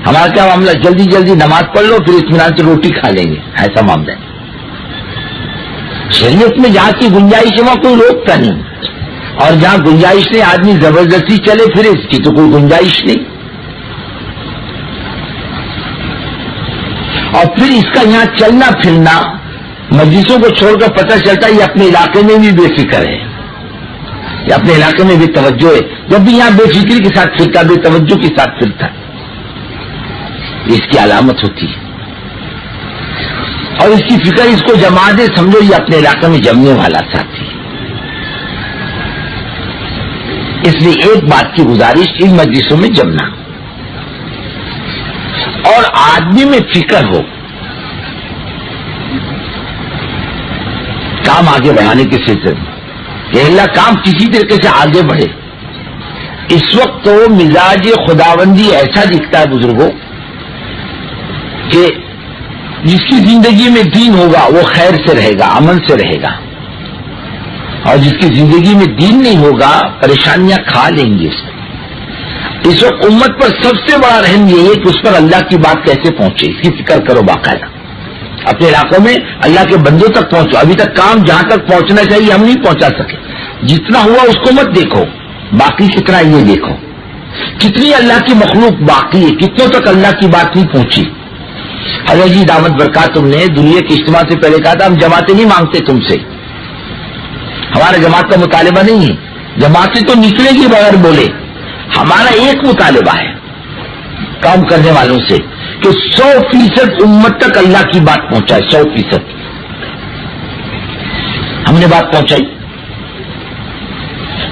ہمارا کیا معاملہ، جلدی جلدی نماز پڑھ لو پھر اطمینان سے روٹی کھا لیں گے، ایسا معاملہ ہے. شریعت میں جہاں کی گنجائش ہے وہاں کوئی روکتا نہیں، اور جہاں گنجائش نہیں آدمی زبردستی چلے پھر اس کی تو کوئی گنجائش نہیں. اور پھر اس کا یہاں چلنا پھرنا مجلسوں کو چھوڑ کر پتہ چلتا ہے یہ اپنے علاقے میں بھی بے فکر ہے، یہ اپنے علاقے میں بھی توجہ ہے. جب بھی یہاں بے فکری کے ساتھ پھرتا، بے توجہ کے ساتھ پھرتا، اس کی علامت ہوتی ہے. اور اس کی فکر اس کو جما دے، سمجھو یہ اپنے علاقے میں جمنے والا ساتھی ہے. اس لیے ایک بات کی گزارش، ان مجلسوں میں جمنا اور آدمی میں فکر ہو کام آگے بڑھانے کے سلسلے میں کہ اللہ کام کسی طریقے سے آگے بڑھے. اس وقت تو مزاج خداوندی ایسا دکھتا ہے بزرگوں کہ جس کی زندگی میں دین ہوگا وہ خیر سے رہے گا، امن سے رہے گا، اور جس کی زندگی میں دین نہیں ہوگا پریشانیاں کھا لیں گے. اس وقت امت پر سب سے بڑا رحم یہ ہے کہ اس پر اللہ کی بات کیسے پہنچے، اس کی فکر کرو باقاعدہ. اپنے علاقوں میں اللہ کے بندوں تک پہنچو. ابھی تک کام جہاں تک پہنچنا چاہیے ہم نہیں پہنچا سکے. جتنا ہوا اس کو مت دیکھو، باقی کتنا یہ دیکھو. کتنی اللہ کی مخلوق باقی ہے، کتنوں تک اللہ کی بات نہیں پہنچی. حضرت جی دامت برکاتہم نے دنیا کے اجتماع سے پہلے کہا تھا ہم جماعتیں نہیں مانگتے تم سے، ہمارا جماعت کا مطالبہ نہیں ہے، جماعتیں تو نکلے گی بغیر بولے. ہمارا ایک مطالبہ ہے کام کرنے والوں سے کہ 100% امت تک اللہ کی بات پہنچائے. 100% ہم نے بات پہنچائی.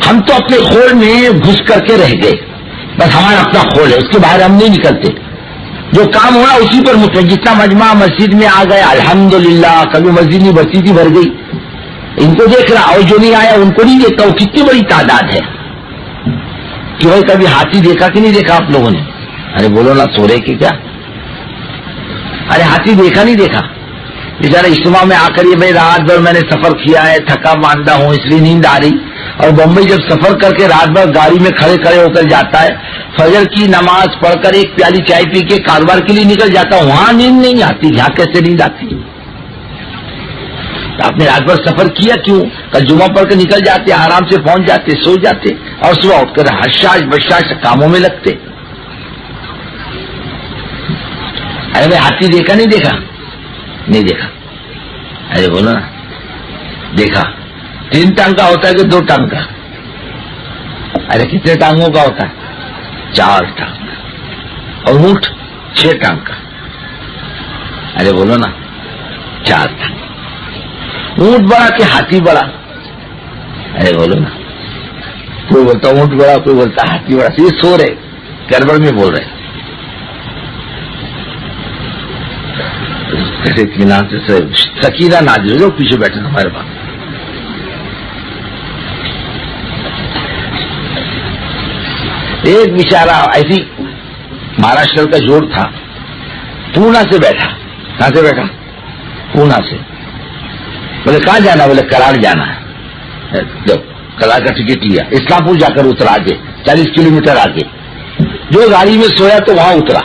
ہم تو اپنے خول میں گھس کر کے رہ گئے، بس ہمارا اپنا خول ہے، اس کے باہر ہم نہیں نکلتے. جو کام ہونا اسی پر مطمئن. جتنا مجمع مسجد میں آ گئے الحمدللہ، کبھی مسجد نہیں بچی تھی بھر گئی، ان کو دیکھ رہا، اور جو نہیں آیا ان کو نہیں دیکھتا. وہ کتنی بڑی تعداد ہے کہ بھائی کبھی ہاتھی دیکھا کہ نہیں دیکھا آپ لوگوں نے؟ ارے بولو نا، سو رہے کہ کیا؟ ارے ہاتھی دیکھا نہیں دیکھا؟ بیچارہ اجتماع میں آ کر یہ بھائی رات بھر میں نے سفر کیا ہے، تھکا ماندہ ہوں اس لیے نیند آ رہی. اور بمبئی جب سفر کر کے رات بھر گاڑی میں کھڑے کھڑے ہو کر جاتا ہے، فجر کی نماز پڑھ کر ایک پیالی چائے پی کے کاروبار کے لیے نکل جاتا ہوں، وہاں نیند نہیں آتی. یہاں کیسے نیند آتی؟ آپ نے رات بھر سفر کیا کیوں؟ کل جمعہ پڑھ کے نکل جاتے، آرام سے پہنچ جاتے، سو جاتے، اور صبح اٹھ کر حشاش بشاش کاموں میں لگتے. ارے بھائی ہاتھی دیکھا نہیں دیکھا؟ نہیں دیکھا. ارے بولو نا، دیکھا. 3 ٹانگ کا ہوتا ہے کہ 2 ٹانگ کا؟ ارے کتنے ٹانگوں کا ہوتا ہے؟ 4 ٹانگ کا. اور اونٹ 6 ٹانگ کا. ارے بولو نا، 4 ٹانگ. اونٹ بڑا کہ ہاتھی بڑا؟ ارے بولو نا. کوئی بولتا اونٹ بڑا، کوئی بولتا ہاتھی بڑا. یہ سو رہے، گڑبڑ میں بول رہے. اطمینان سے سکینہ نازل ہو، پیچھے بیٹھے ہمارے پاس. ایک بیچارہ ایسی مہاراشٹر کا جوڑ تھا، پونا سے بیٹھا. کہاں سے بیٹھا؟ پونا سے. بولے کہاں جانا؟ بولے کراڑ جانا ہے. کراڑ کا ٹکٹ لیا، اسلام پور جا کر اترا، آگے 40 کلومیٹر آگے. جو گاڑی میں سویا تو وہاں اترا.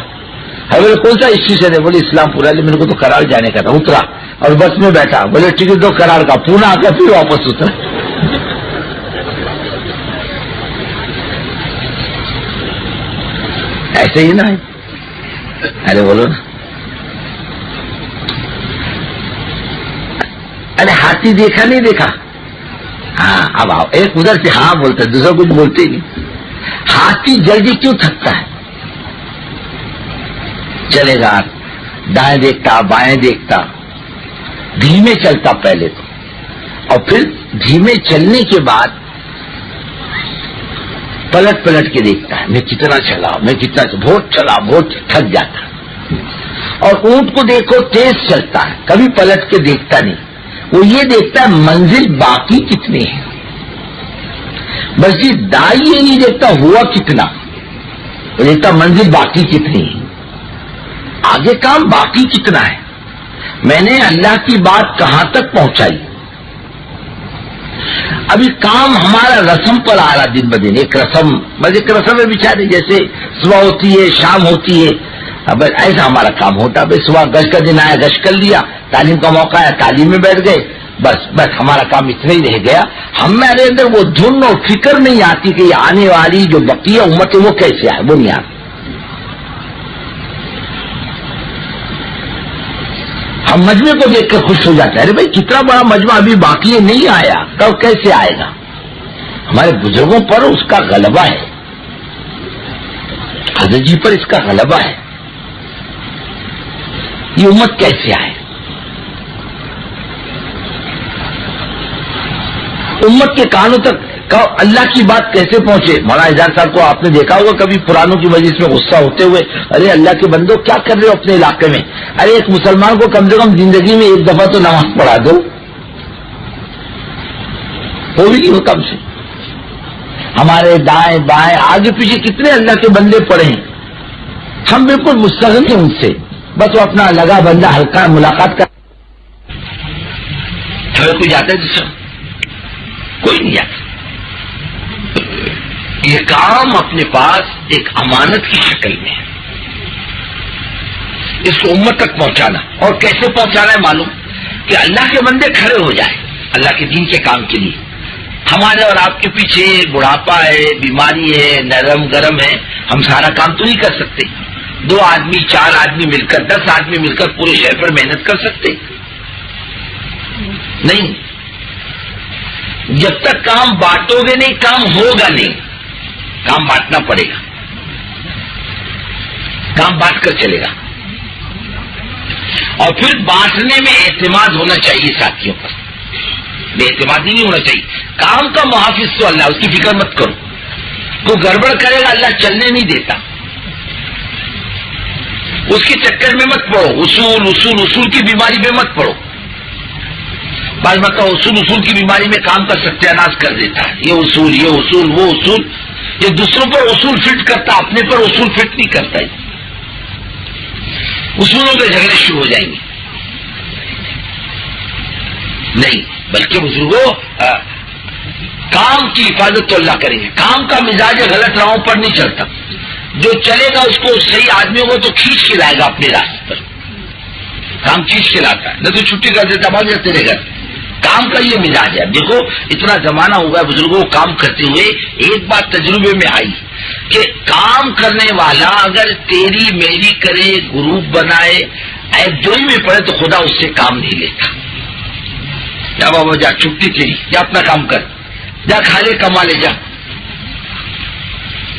بولے کون سا اسٹیشن ہے؟ بولے اسلام پور. میرے کو تو کراڑ جانے کا تھا. اترا اور بس میں بیٹھا. بولے ٹکٹ دو کراڑ کا. پونا آ کر پھر واپس اترا. ایسے ہی نا. ارے بولو نا. ارے ہاتھی دیکھا نہیں دیکھا؟ ہاں اب آؤ. ایک ادھر سے ہاں بولتا ہے، دوسرا کچھ بولتے نہیں. ہاتھی جلدی کیوں تھکتا ہے؟ چلے گا، دائیں دیکھتا بائیں دیکھتا، دھیمے چلتا پہلے تو، اور پھر دھیمے چلنے کے بعد پلٹ پلٹ کے دیکھتا ہے میں کتنا چلا، میں کتنا بہت چلا، بہت تھک جاتا. اور اونٹ کو دیکھو تیز چلتا ہے، کبھی پلٹ کے دیکھتا نہیں، وہ یہ دیکھتا ہے منزل باقی کتنی ہے، بس جی دائی یہ نہیں دیکھتا ہوا کتنا، وہ دیکھتا منزل باقی کتنی ہے، آگے کام باقی کتنا ہے، میں نے اللہ کی بات کہاں تک پہنچائی۔ ابھی کام ہمارا رسم پر آ رہا دن بدن، ایک رسم بس ایک رسم ہے بیچارے، جیسے صبح ہوتی ہے شام ہوتی ہے، اب ایسا ہمارا کام ہوتا ہے، بھائی صبح گشت کا دن آیا گشت کر لیا، تعلیم کا موقع آیا تعلیم میں بیٹھ گئے، بس ہمارا کام اتنا ہی رہ گیا، ہمارے اندر وہ دھن اور فکر نہیں آتی کہ یہ آنے والی جو بقیہ امت ہے وہ کیسے آئے، وہ نہیں آتی۔ ہم مجمع کو دیکھ کر خوش ہو جاتے ہیں، ارے بھائی کتنا بڑا مجمع ابھی باقی ہے، نہیں آیا، کب کیسے آئے گا؟ ہمارے بزرگوں پر اس کا غلبہ ہے، حضرت جی پر اس کا غلبہ ہے، یہ امت کیسے آئے؟ امت کے کانوں تک اللہ کی بات کیسے پہنچے؟ مولانا اعجاز صاحب کو آپ نے دیکھا ہوگا کبھی پرانوں کی مجلس میں غصہ ہوتے ہوئے، ارے اللہ کے بندو کیا کر رہے ہو اپنے علاقے میں؟ ارے ایک مسلمان کو کم سے کم زندگی میں ایک دفعہ تو نماز پڑھا دو، وہ بھی نہیں ہو کم سے۔ ہمارے دائیں بائیں آگے پیچھے کتنے اللہ کے بندے پڑے ہیں، ہم بالکل مستغنی ہیں ان سے، بس وہ اپنا لگا بندہ ہلکا ملاقات کر، کوئی جاتا ہے دوسرا کوئی نہیں جاتا۔ یہ کام اپنے پاس ایک امانت کی شکل میں ہے، اس کو امت تک پہنچانا، اور کیسے پہنچانا ہے معلوم؟ کہ اللہ کے بندے کھڑے ہو جائیں اللہ کے دین کے کام کے لیے۔ ہمارے اور آپ کے پیچھے بڑھاپا ہے، بیماری ہے، نرم گرم ہے، ہم سارا کام تو نہیں کر سکتے، 2 آدمی 4 آدمی مل کر 10 آدمی مل کر پورے شہر پر محنت کر سکتے نہیں۔ جب تک کام بانٹو گے نہیں کام ہوگا نہیں، کام بانٹنا پڑے گا، کام بانٹ کر چلے گا، اور پھر بانٹنے میں اعتماد ہونا چاہیے ساتھیوں پر، بے اعتمادی نہیں ہونا چاہیے۔ کام کا محافظ تو اللہ، اس کی فکر مت کرو، کوئی گڑبڑ کرے گا اللہ چلنے نہیں دیتا، اس کے چکر میں مت پڑو، اصول کی بیماری میں مت پڑو۔ بعض مرتبہ اصول کی بیماری میں کام کا ستیہ ناش کر دیتا ہے، یہ اصول وہ اصول، یہ دوسروں پر اصول فٹ کرتا، اپنے پر اصول فٹ نہیں کرتا، اصولوں کے جھگڑے شروع ہو جائیں گے۔ نہیں، بلکہ بزرگوں کام کی حفاظت تو اللہ کریں گے، کام کا مزاج غلط راہوں پر نہیں چلتا، جو چلے گا اس کو صحیح آدمیوں کو تو کھینچ کے لائے گا اپنے راستے پر، کام کھینچ کے لاتا ہے، نہ تو چھٹی کر دیتا بھاگ جاتے رہے گا، کام کا یہ مزاج ہے۔ دیکھو اتنا زمانہ ہوا ہے بزرگوں کام کرتے ہوئے، ایک بات تجربے میں آئی کہ کام کرنے والا اگر تیری میری کرے، گروپ بنائے، ایک دوئی میں پڑے تو خدا اس سے کام نہیں لیتا۔ جا بابا جا، چھٹی تیری، جا اپنا کام کر، جا کھا لے کما لے جا،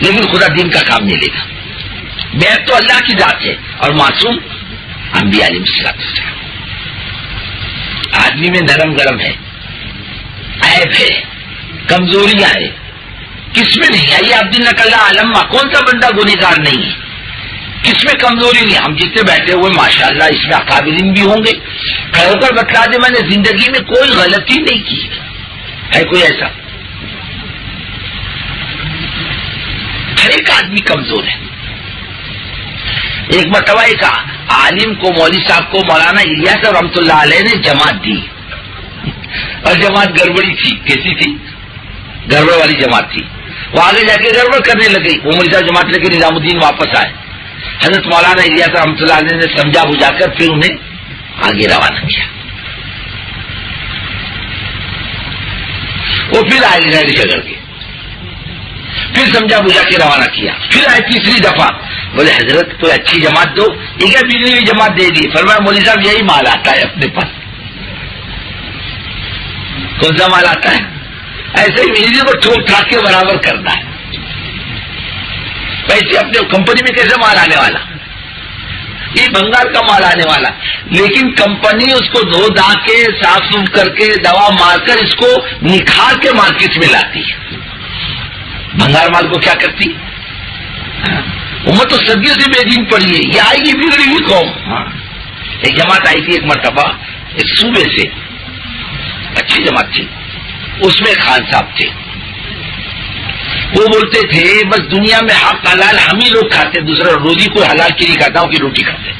لیکن خدا دین کا کام نہیں لے گا۔ بیعت تو اللہ کی ذات ہے، اور معصوم انبیاء علیہ السلام۔ آدمی میں نرم گرم ہے، عیب ہے، کمزوریاں ہے، کس میں نہیں؟ آئیے عبد اللہ عالم، کون سا بندہ گنہگار نہیں ہے؟ کس میں کمزوری نہیں؟ ہم جتنے بیٹھے ہوئے ماشاءاللہ اس میں اکابرین بھی ہوں گے، کھڑے ہو کر بتلا دے میں نے زندگی میں کوئی غلطی نہیں کی ہے، کوئی ایسا؟ ہر ایک آدمی کمزور ہے۔ ایک مرتبہ ایک عالم کو، مولوی صاحب کو مولانا الیاس رحمۃ اللہ علیہ نے جماعت دی، اور جماعت گڑبڑی تھی، کیسی تھی؟ گڑبڑ والی جماعت تھی، وہ آگے جا کے گڑبڑ کرنے لگی، وہ مولوی صاحب جماعت لے کے نظام الدین واپس آئے، حضرت مولانا الیاس رحمۃ اللہ علیہ نے سمجھا بجھا کر پھر انہیں آگے روانہ کیا، وہ پھر آئے غیر جگڑ کے، پھر سمجھا بجھا کے روانہ کیا، پھر آئے تیسری دفعہ، بولے حضرت کوئی اچھی جماعت دو، ایک بجلی ہوئی جماعت دے دی، فرمایا مولوی صاحب یہی مال آتا ہے اپنے پاس، کون سا مال آتا ہے؟ ایسے ہی بجلی کو ٹھوک ٹھاک کے برابر کرنا ہے، پیسے اپنے کمپنی میں کیسے مال آنے والا؟ یہ بنگال کا مال آنے والا، لیکن کمپنی اس کو دھو دھا کے صاف ستھرا کر کے دوا مار کر اس کو نکھار کے مارکیٹ میں لاتی ہے۔ بنگال مال کو کیا کرتی؟ امت تو صدیوں سے بے دین پڑی ہے، یہ آئے گی بگڑی ہوئی قوم. ہاں ایک جماعت آئی تھی ایک مرتبہ ایک صوبے سے، اچھی جماعت تھی، اس میں خان صاحب تھے. وہ بولتے تھے بس دنیا میں حق حلال ہم ہی لوگ کھاتے ہیں، دوسرا روزی کوئی حلال کی نہیں کھاتا، ان کی روٹی کھاتے ہیں.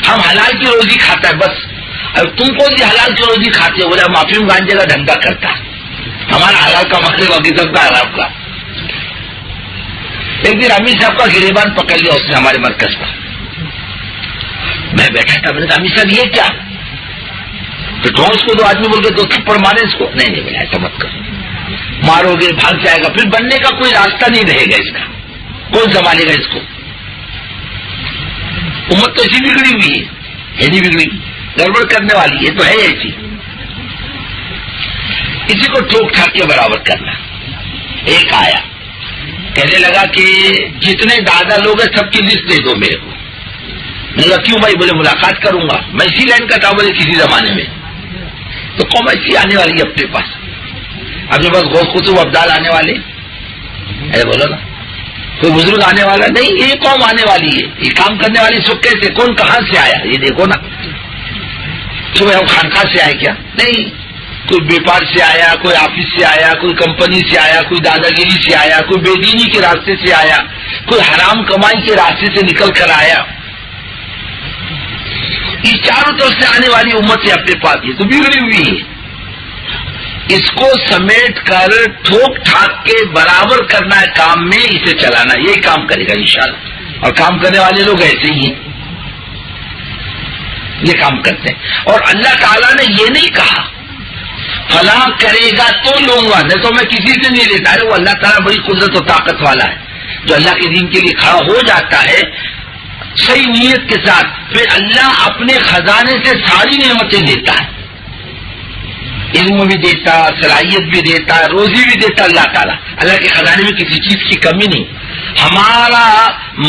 ہم حلال کی روزی کھاتا ہے بس. اب تم کون سی حلال کی روزی کھاتے ہو؟ بولے ہم افیم گانجے کا دھندا کرتا ہے، ہمارا حلال کا مطلب باقی سب کا حرام کا. ایک دن امیر صاحب کا گریبان پکڑ لیا اس نے ہمارے مرکز پر. میں بیٹھا تھا، میں نے کہا امیر صاحب یہ کیا؟ تو اس کو دو آدمی بول کے 2 تھپڑ مارے اس کو. نہیں بولے ایسا مت کرو، مارو گے بھاگ جائے گا، پھر بننے کا کوئی راستہ نہیں رہے گا، اس کا کون سنبھالے گا اس کو؟ امت تو ایسی بگڑی ہوئی ہے نہیں بگڑی، گڑبڑ کرنے والی ہے تو ہے ایسی. اسی کو ٹھوک ٹھاک کے برابر کرنا. ایک آیا کہنے لگا کہ جتنے دادا لوگ ہیں سب کی لسٹ دے دو میرے کو. میں نے کہا کیوں بھائی؟ بولے ملاقات کروں گا. میں اسی لائن کا تھا بولے کسی زمانے میں، تو قوم ایسی آنے والی ہے اپنے پاس. اپنے پاس غوث قطب ابدال آنے والے، ارے بولو نا کوئی بزرگ آنے والا نہیں، یہ قوم آنے والی ہے. یہ کام کرنے والی سب کیسے، کون کہاں سے آیا یہ دیکھو نا. صبح ہم خانقاہ سے آئے کیا؟ نہیں، کوئی بیپار سے آیا، کوئی آفس سے آیا، کوئی کمپنی سے آیا، کوئی دادا گیری سے آیا، کوئی بے دینی کے راستے سے آیا، کوئی حرام کمائی کے راستے سے نکل کر آیا. یہ چاروں طرف سے آنے والی امت سے اپنے پاس یہ تو بگڑی ہوئی ہے. اس کو سمیٹ کر ٹھوک ٹھاک کے برابر کرنا ہے کام میں، اسے چلانا، یہی کام کرے گا انشاءاللہ. اور کام کرنے والے لوگ ایسے ہی ہیں، یہ کام کرتے ہیں. اور اللہ تعالیٰ نے یہ نہیں کہا فلاں کرے گا تو لوں گا، نہیں تو میں کسی سے نہیں لیتا. ہے وہ اللہ تعالیٰ بڑی قدرت و طاقت والا ہے، جو اللہ کے دین کے لیے کھڑا ہو جاتا ہے صحیح نیت کے ساتھ، پھر اللہ اپنے خزانے سے ساری نعمتیں دیتا ہے. علم بھی دیتا، صلاحیت بھی دیتا، روزی بھی دیتا اللہ تعالیٰ. اللہ کے خزانے میں کسی چیز کی کمی نہیں. ہمارا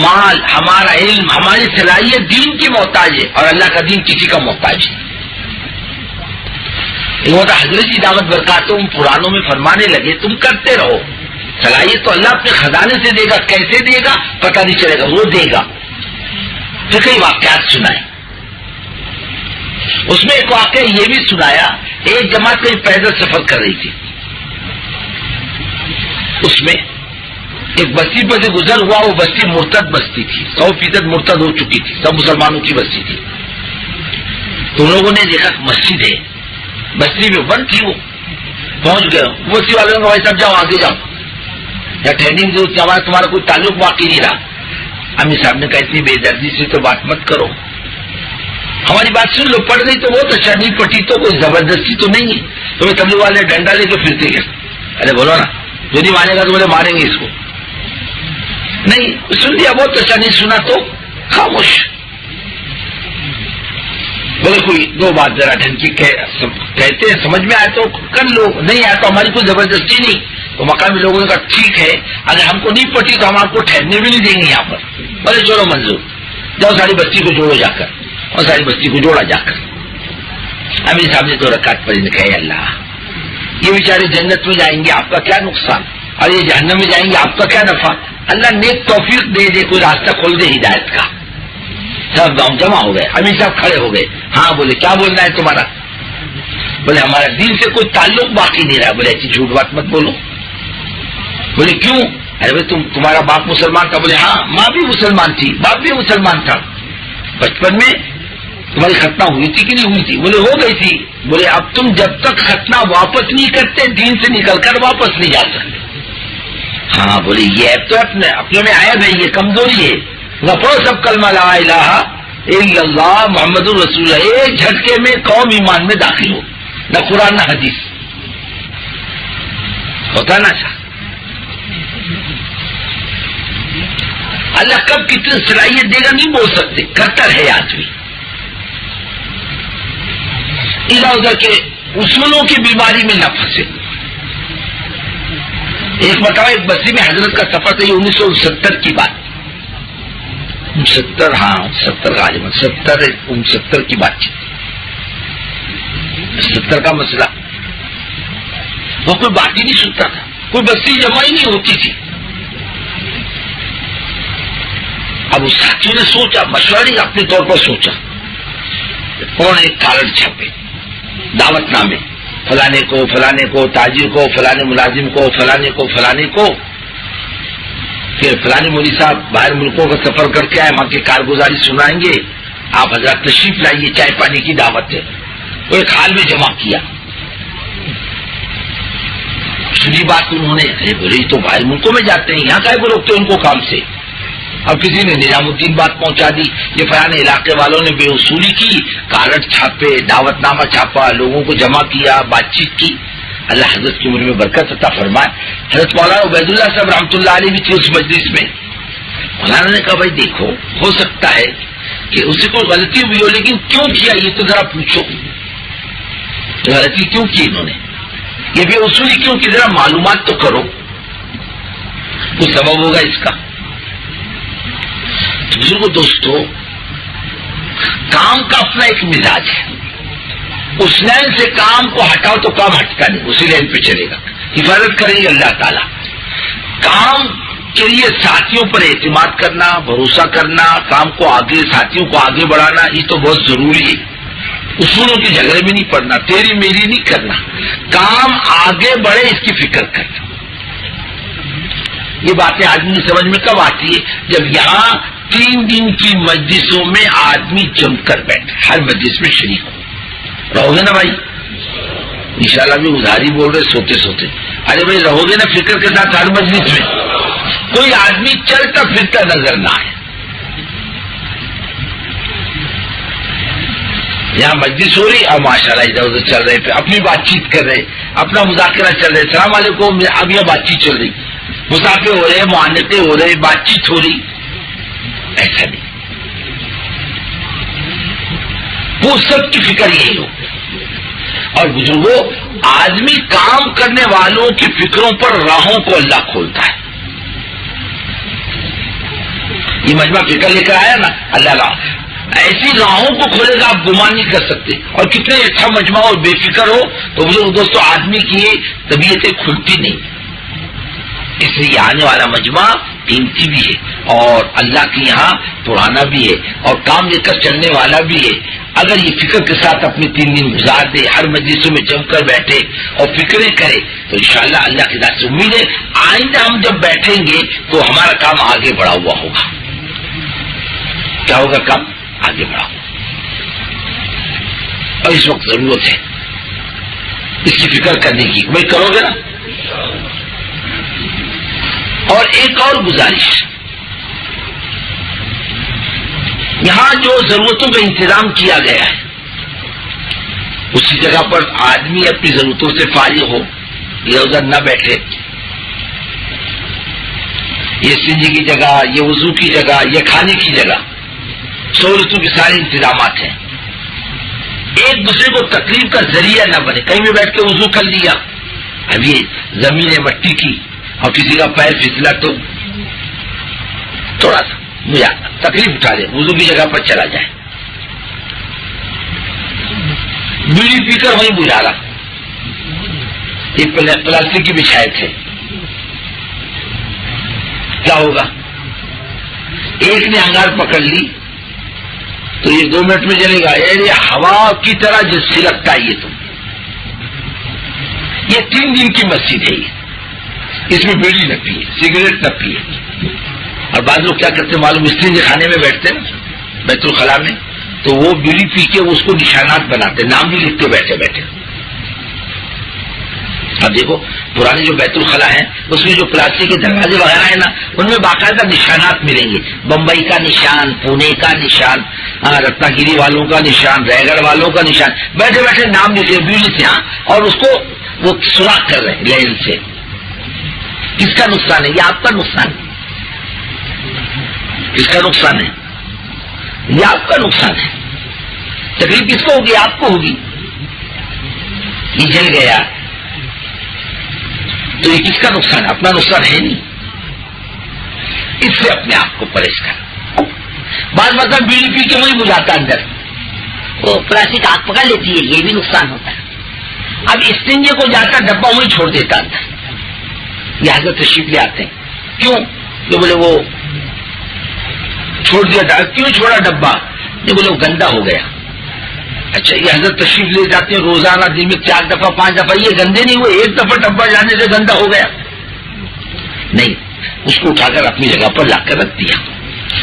مال، ہمارا علم، ہماری صلاحیت دین کی محتاج ہے، اور اللہ کا دین کسی کا محتاج ہے. حضرت کی دعوت برکاتہم پرانوں میں فرمانے لگے تم کرتے رہو، صلاحیت تو اللہ اپنے خزانے سے دے گا، کیسے دے گا پتہ نہیں چلے گا، وہ دے گا. پھر کئی واقعات سنائے، اس میں ایک واقعہ یہ بھی سنایا، ایک جماعت کہیں پیدل سفر کر رہی تھی، اس میں ایک بستی پر سے گزر ہوا، وہ بستی مرتد بستی تھی، 100% مرتد ہو چکی تھی، سب مسلمانوں کی بستی تھی. تو لوگوں نے دیکھا مسجد ہے، بستی میں بند تھی، وہ پہنچ گئے. بستی والوں نے بھائی صاحب جاؤ آگے جاؤ، یا ٹریننگ جو تمہارا کوئی تعلق باقی نہیں رہا. امیر صاحب نے کہا اتنی بے دردی سے تو بات مت کرو، ہماری بات سن لو. پڑ گئی تو بہت اچھا، نہیں پٹی تو کوئی زبردستی تو نہیں ہے. تو وہ تبلیغ والے ڈنڈا لے کے پھرتے گئے. ارے بولو نا، جو نہیں مانے گا تو بولے ماریں گے اس کو. نہیں سن لیا بہت اچھا، نہیں سنا تو خاموش. بولے کوئی 2 بات ذرا ڈھنگ کی کہتے ہیں، سمجھ میں آئے تو کر لو، نہیں آیا تو ہماری کوئی زبردستی نہیں. تو مقامی لوگوں نے کہا ٹھیک ہے، اگر ہم کو نہیں پٹی تو ہم آپ کو ٹھہرنے بھی نہیں دیں گے یہاں پر. بولے چلو منظور، جاؤ ساری بستی کو جوڑو جا کر. اور ساری بستی کو جوڑا جا کر. امیر صاحب نے 2 رکعت پڑھی، نے کہا اللہ یہ بیچارے جنت میں جائیں گے، آپ کا کیا نقصان، اور یہ جہنم میں جائیں گے، آپ کا کیا نفع. اللہ نیک توفیق دے دے، کوئی راستہ کھول دے ہدایت کا. سب گاؤں جمع ہو گئے، امیر صاحب کھڑے ہو گئے. ہاں بولے کیا بولنا ہے تمہارا؟ بولے ہمارا دین سے کوئی تعلق باقی نہیں رہا. بولے ایسی جھوٹ بات مت بولو. بولے کیوں؟ ارے بھائی تمہارا باپ مسلمان تھا. بولے ہاں، ماں بھی مسلمان تھی، باپ بھی مسلمان تھا. بچپن میں تمہاری ختنہ ہوئی تھی کہ نہیں ہوئی تھی؟ بولے ہو گئی تھی. بولے اب تم جب تک ختنہ واپس نہیں کرتے دین سے نکل کر واپس نہیں جا سکتے. ہاں بولے یہ ایپ تو اپنے میں آیا بھائی، یہ کمزوری ہے. نہ پڑھو سب کلمہ لا الہ الا اللہ محمد الرسول اللہ، ایک جھٹکے میں قوم ایمان میں داخل ہو. نہ قرآن نہ حدیث ہوتا نا. اللہ کب کتنی صلاحیت دے گا نہیں بول سکتے، کرتا رہے آدمی. ادھر ادھر کے اصولوں کی بیماری میں نہ پھنسے. ایک مرتبہ ایک بستی میں حضرت کا سفر تھا، یہ 1969 کی بات. 69 ہاں 70 کا عالم 69 کی بات تھی. 70 کا مسئلہ، وہ کوئی بات ہی نہیں سنتا تھا، کوئی بستی جمع ہی نہیں ہوتی تھی. اب اس ساتھیوں نے سوچا، مشورہ اپنے طور پر سوچا، انہوں نے ایک کارڈ چھاپے، دعوت نامے، فلانے کو، فلانے کو، تاجر کو، فلانے ملازم کو، فلانے کو، فلانے کو، کہ فلانے مولوی صاحب باہر ملکوں کا سفر کر کے آئے، وہاں کی کارگزاری سنائیں گے، آپ حضرات تشریف لائیے، چائے پانی کی دعوت ہے۔ وہ ایک حال میں جمع کیا، سنی بات انہوں نے، ارے بھائی تو باہر ملکوں میں جاتے ہیں، یہاں کا وہ روکتے ان کو کام سے۔ اب کسی نے نظام الدین بات پہنچا دی، یہ فلانے علاقے والوں نے بے اصولی کی، کارڈ چھاپے، دعوت نامہ چھاپا، لوگوں کو جمع کیا، بات چیت کی۔ اللہ حضرت کی عمر میں برکت عطا فرمائے۔ حضرت مولانا عبید اللہ صاحب رحمۃ اللہ علیہ بھی تھے اس مجلس میں۔ مولانا نے کہا بھائی دیکھو، ہو سکتا ہے کہ اس سے کوئی غلطی ہوئی ہو، لیکن کیوں کیا یہ تو ذرا پوچھو، تو غلطی کیوں کی انہوں نے، یہ بے اصولی کیوں کی، ذرا معلومات تو کرو، کچھ سبب ہوگا اس کا۔ بزرگو دوستو، کام کا اپنا ایک مزاج ہے، اس لائن سے کام کو ہٹاؤ تو کام ہٹتا نہیں، اسی لائن پہ چلے گا، حفاظت کریں گے اللہ تعالیٰ۔ کام کے لیے ساتھیوں پر اعتماد کرنا، بھروسہ کرنا، کام کو آگے، ساتھیوں کو آگے بڑھانا، یہ تو بہت ضروری ہے۔ اصولوں کے جھگڑے میں نہیں پڑنا، تیری میری نہیں کرنا، کام آگے بڑھے اس کی فکر کرنا۔ یہ باتیں آدمی کی سمجھ میں کب آتی ہے؟ جب یہاں 3 دن کی مجلسوں میں آدمی جم کر بیٹھے، ہر مجلس میں شریک ہو۔ رہو گے نا بھائی؟ انشاءاللہ بھی ادھاری بول رہے سوتے سوتے، ارے بھائی رہو گے نا فکر کے ساتھ ہر مجلس میں؟ کوئی آدمی چلتا پھرتا نظر نہ آئے۔ یہاں مجلس ہو رہی، اور ماشاءاللہ ادھر ادھر چل رہے تھے، اپنی بات چیت کر رہے، اپنا مذاکرہ چل رہے، السلام علیکم، اب یہ بات چیت چل رہی، مسافر ہو رہے، معانقے ہو رہے، بات چیت ہو رہی۔ ایسا نہیں، وہ سب کی فکر یہی ہو۔ اور بزرگوں، آدمی کام کرنے والوں کی فکروں پر راہوں کو اللہ کھولتا ہے۔ یہ مجمع فکر لے کر آیا نا، اللہ راہ ایسی راہوں کو کھولے گا، آپ گمان نہیں کر سکتے۔ اور کتنے اچھا مجمع اور بے فکر ہو تو بزرگ دوستوں، آدمی کی طبیعتیں کھلتی نہیں، اس لیے آنے والا مجمع قیمتی بھی ہے، اور اللہ کے یہاں پرانا بھی ہے، اور کام لے کر چلنے والا بھی ہے۔ اگر یہ فکر کے ساتھ اپنے 3 دن گزار دے، ہر مجلسوں میں جم کر بیٹھے اور فکریں کرے، تو انشاءاللہ اللہ کی ذات سے امید ہے آئندہ ہم جب بیٹھیں گے تو ہمارا کام آگے بڑھا ہوا ہوگا۔ کیا ہوگا؟ کام آگے بڑھا ہوا، اور اس وقت ضرورت ہے اس کی فکر کرنے کی۔ بھائی کرو گے نا؟ اور ایک اور گزارش، یہاں جو ضرورتوں کا انتظام کیا گیا ہے اسی جگہ پر آدمی اپنی ضرورتوں سے فارغ ہو، ادھر ادھر نہ بیٹھے۔ یہ سنجی کی جگہ، یہ وضو کی جگہ، یہ کھانے کی جگہ، سہولتوں کے سارے انتظامات ہیں۔ ایک دوسرے کو تکلیف کا ذریعہ نہ بنے، کہیں بھی بیٹھ کے وضو کر لیا، اب یہ زمین ہے مٹی کی اور کسی کا پیر پھسلا تو تھوڑا سا مجھے تکلیف اٹھا دے، وضو کی جگہ پر چلا جائے۔ بیڑی پی کر وہیں بجھا رہا، یہ پلاسٹک کی بچھائے تھے، کیا ہوگا؟ ایک نے انگار پکڑ لی تو یہ 2 منٹ میں جلے گا، یہ ہوا کی طرح جس سے لگتا ہے یہ 3 دن کی مسجد ہے، اس میں بیڑی نہ پیے، سگریٹ نہ پیے۔ اور بعض لوگ کیا کرتے ہیں معلوم، استنجے کے خانے میں بیٹھتے ہیں نا بیت الخلاء میں، تو وہ بیڑی پی کے اس کو نشانات بناتے، نام بھی لکھتے بیٹھے بیٹھے۔ اب دیکھو پرانے جو بیت الخلاء ہیں اس میں جو پلاسٹک کے دروازے وغیرہ ہیں نا، ان میں باقاعدہ نشانات ملیں گے، بمبئی کا نشان، پونے کا نشان، رتنا گیری والوں کا نشان، رائے والوں کا نشان، بیٹھے بیٹھے نام لکھے بیڑی سے، اور اس کو وہ سوراخ کر رہے ہیں لائن سے۔ کس کا نقصان ہے؟ یہ آپ کا نقصان ہے۔ کس کا نقصان ہے؟ یہ آپ کا نقصان ہے۔ تکلیف کس کو ہوگی؟ آپ کو ہوگی۔ یہ جل گیا تو یہ کس کا نقصان ہے؟ اپنا نقصان ہے نہیں، اس سے اپنے آپ کو پرہیز کر۔ بعض مطلب بیڑی پی کے وہی بجھاتا اندر، وہ پلاسٹک آگ پکڑ لیتی ہے، یہ بھی نقصان ہوتا ہے۔ اب استنجے کو جاتا ڈبہ وہی چھوڑ دیتا اندر، یہ حضرت تشریف لے آتے ہیں، کیوں؟ جو بولے وہ چھوڑ دیا تھا. کیوں چھوڑا ڈبہ؟ یہ بولے گندا ہو گیا. اچھا یہ حضرت تشریف لے جاتے ہیں روزانہ دن میں 4 دفعہ 5 دفعہ, یہ گندے نہیں ہوئے, ایک دفعہ ڈبہ جانے سے گندا ہو گیا؟ نہیں, اس کو اٹھا کر اپنی جگہ پر لا کر رکھ دیا.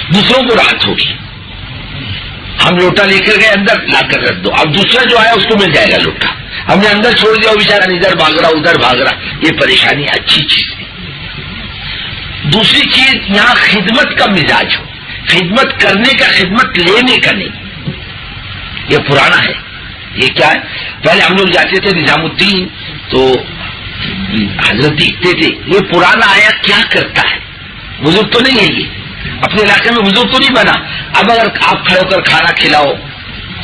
دوسروں کو راحت ہوگی. ہم لوٹا لے کر گئے اندر, لا کر رکھ دو, اب دوسرا جو آیا اس کو مل جائے گا لوٹا. ہم نے اندر چھوڑ دیا, وہ بیچارہ ادھر بھاگ رہا ادھر بھاگ رہا. یہ پریشانی اچھی چیز ہے. دوسری چیز یہاں خدمت کا مزاج ہو, خدمت کرنے کا, خدمت لینے کا نہیں. یہ پرانا ہے. یہ کیا ہے؟ پہلے ہم لوگ جاتے تھے نظام الدین تو حضرت دیکھتے تھے یہ پرانا آیا کیا کرتا ہے. بزرگ تو نہیں ہے یہ, اپنے علاقے میں بزرگ تو نہیں بنا. اب اگر آپ کھڑے ہو کر کھانا کھلاؤ,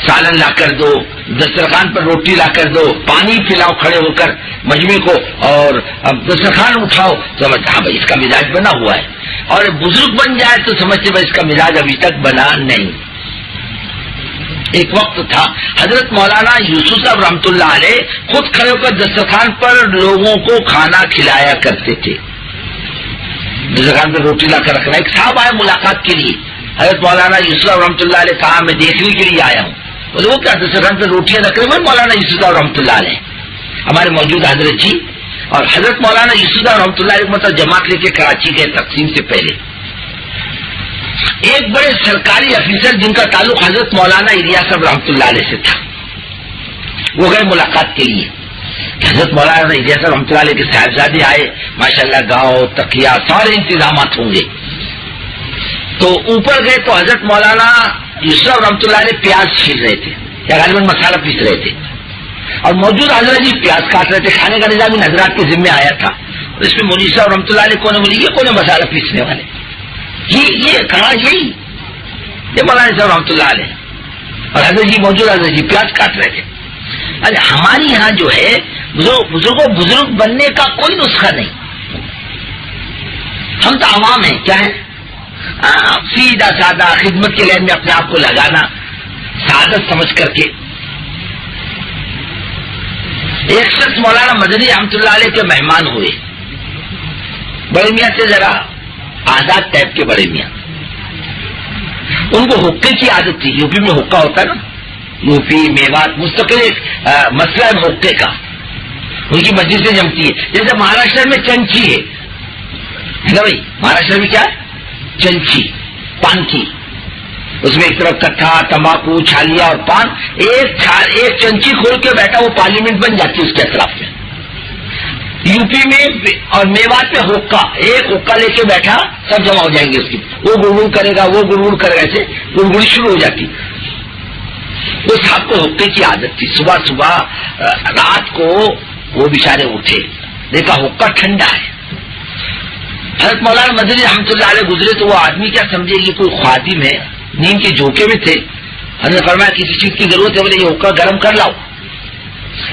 سالن لا کر دو, دسترخوان پر روٹی لا کر دو, پانی پلاؤ کھڑے ہو کر مجمع کو, اور اب دسترخوان اٹھاؤ, تو سمجھتے ہاں بھائی اس کا مزاج بنا ہوا ہے. اور بزرگ بن جائے تو سمجھتے بھائی اس کا مزاج ابھی تک بنا نہیں. ایک وقت تھا حضرت مولانا یوسف صاحب رحمۃ اللہ علیہ خود کھڑے ہو کر دسترخوان پر لوگوں کو کھانا کھلایا کرتے تھے. دسترخوان پر روٹی لا کر رکھنا. ایک صاحب آئے ملاقات کے لیے, حضرت مولانا یوسف صاحب رحمۃ اللہ علیہ, کہا میں دیکھنے کے لیے آیا ہوں. بولے وہ کیا دسترخوان پر روٹیاں رکھ رہے ہیں؟ مولانا یوسف صاحب رحمۃ اللہ علیہ ہمارے موجود حضرت جی. اور حضرت مولانا یوسف صاحب رحمۃ اللہ علیہ مطلب جماعت لے کے کراچی گئے تقسیم سے پہلے. ایک بڑے سرکاری افیسر جن کا تعلق حضرت مولانا الیاس صاحب رحمۃ اللہ علیہ سے تھا, وہ گئے ملاقات کے لیے. حضرت مولانا الیاس صاحب رحمۃ اللہ علیہ کے صاحبزادے آئے, ماشاءاللہ گاؤں تکیا سارے انتظامات ہوں گے. تو اوپر گئے تو حضرت مولانا یوسف صاحب رحمۃ اللہ علیہ پیاز چھیل رہے تھے یا غالباً مسالہ پیس رہے تھے, اور موجود حضرت جی پیاز کاٹ رہے تھے. کھانے کا نظام حضرات کے ذمہ آیا تھا. اور اس میں مولوی صاحب رحمۃ اللہ علیہ کون بولی یہ کون ہے مسالہ پیسنے والے؟ یہ کہا یہی یہ مولانا صاحب رحمۃ اللہ علیہ, اور حضرت جی موجود حضرت جی پیاز کاٹ رہے تھے. ارے ہماری یہاں جو ہے بزرگوں بزرگ بننے کا کوئی نسخہ نہیں. ہم تو عوام ہیں, کیا ہے سیدھا سادہ خدمت کے لائن میں اپنے آپ کو لگانا, سعادت سمجھ کر کے. ایک شخص مولانا مدنی رحمۃ اللہ علیہ کے مہمان ہوئے. بڑے میاں سے ذرا آزاد ٹائپ کے بڑے میاں, ان کو حقے کی عادت تھی. یو پی میں حقہ ہوتا ہے نا, یو پی میوات مستقل ایک مسئلہ ہے حقے کا, ان کی مجلسیں جمتی ہے. جیسے مہاراشٹر میں چنچی ہے نا بھائی, مہاراشٹر میں کیا ہے چنچی, پان کی, اس میں ایک طرف کٹھا تمباکو چھالیا اور پان, ایک چنچی کھول کے بیٹھا وہ پارلیمنٹ بن جاتی ہے اس کے اطراف میں. یو پی میں اور میوات میں حقہ, ایک حقہ لے کے بیٹھا سب جمع ہو جائیں گے اس کی, وہ گڑگڑ کرے گا وہ گڑگڑ کرے گا, ایسے گڑگڑی شروع ہو جاتی. وہ صاحب کو حقے کی عادت تھی. صبح صبح رات کو وہ بیچارے اٹھے, دیکھا حقہ ٹھنڈا ہے. حضرت مولانا مدنی رحمۃ اللہ علیہ گزرے تو وہ آدمی کیا سمجھے کہ کوئی خادم ہے, نیند کے جھونکے میں تھے. حضرت نے فرمایا کسی چیز کی ضرورت ہے؟ بولے یہ حقہ گرم کر لاؤ.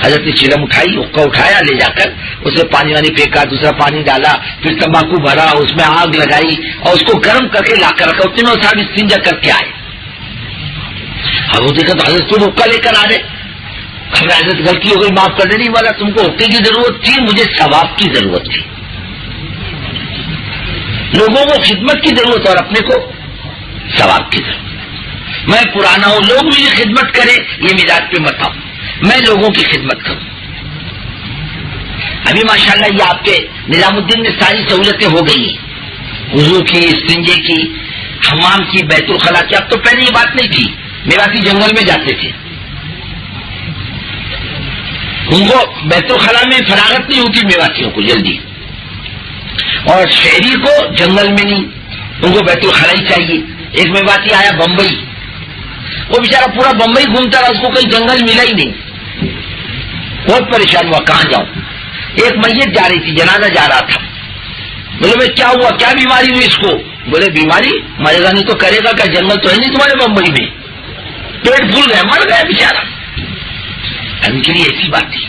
حضرت نے چلم اٹھائی, حقہ اٹھایا, لے جا کر اسے پانی وانی پھینکا, دوسرا پانی ڈالا, پھر تمباکو بھرا, اس میں آگ لگائی اور اس کو گرم کر کے لا کر رکھا. اتنے میں صاحب استنجا کر کے آئے. اب وہ دیکھا تو حضرت خود حقہ لے کر آ رہے. حضرت غلطی ہو گئی, معاف کر دے. نہیں والا تم کو حقے کی ضرورت تھی, مجھے ثواب کی ضرورت تھی. لوگوں کو خدمت کی ضرورت اور اپنے کو ثواب کی ضرورت. میں پرانا ہوں, لوگ مجھے خدمت کرے, یہ مزاج پہ مت آؤ, میں لوگوں کی خدمت کروں. ابھی ماشاءاللہ یہ آپ کے نظام الدین میں ساری سہولتیں ہو گئی ہیں, وضو کی, استنجے کی, حمام کی, بیت الخلا کی. اب تو پہلے یہ بات نہیں تھی. میواتی جنگل میں جاتے تھے, ان کو بیت الخلا میں فراغت نہیں ہوتی میواتیوں کو جلدی, اور شہری کو جنگل میں نہیں, ان کو بیت الخلا ہی چاہیے. ایک میواتی آیا بمبئی, وہ بیچارہ پورا بمبئی گھومتا رہا, اس کو کہیں جنگل ملا ہی نہیں. بہت پریشان ہوا, کہاں جاؤں. ایک میت جا رہی تھی, جنازہ جا رہا تھا. بولے بھائی کیا ہوا, کیا بیماری ہوئی اس کو؟ بولے بیماری مرے گا نہیں تو کرے گا کیا, جنگل تو ہے نہیں تمہارے بمبئی میں, پیٹ پھول گیا, مر گیا بیچارہ. ان کے لیے ایسی بات تھی,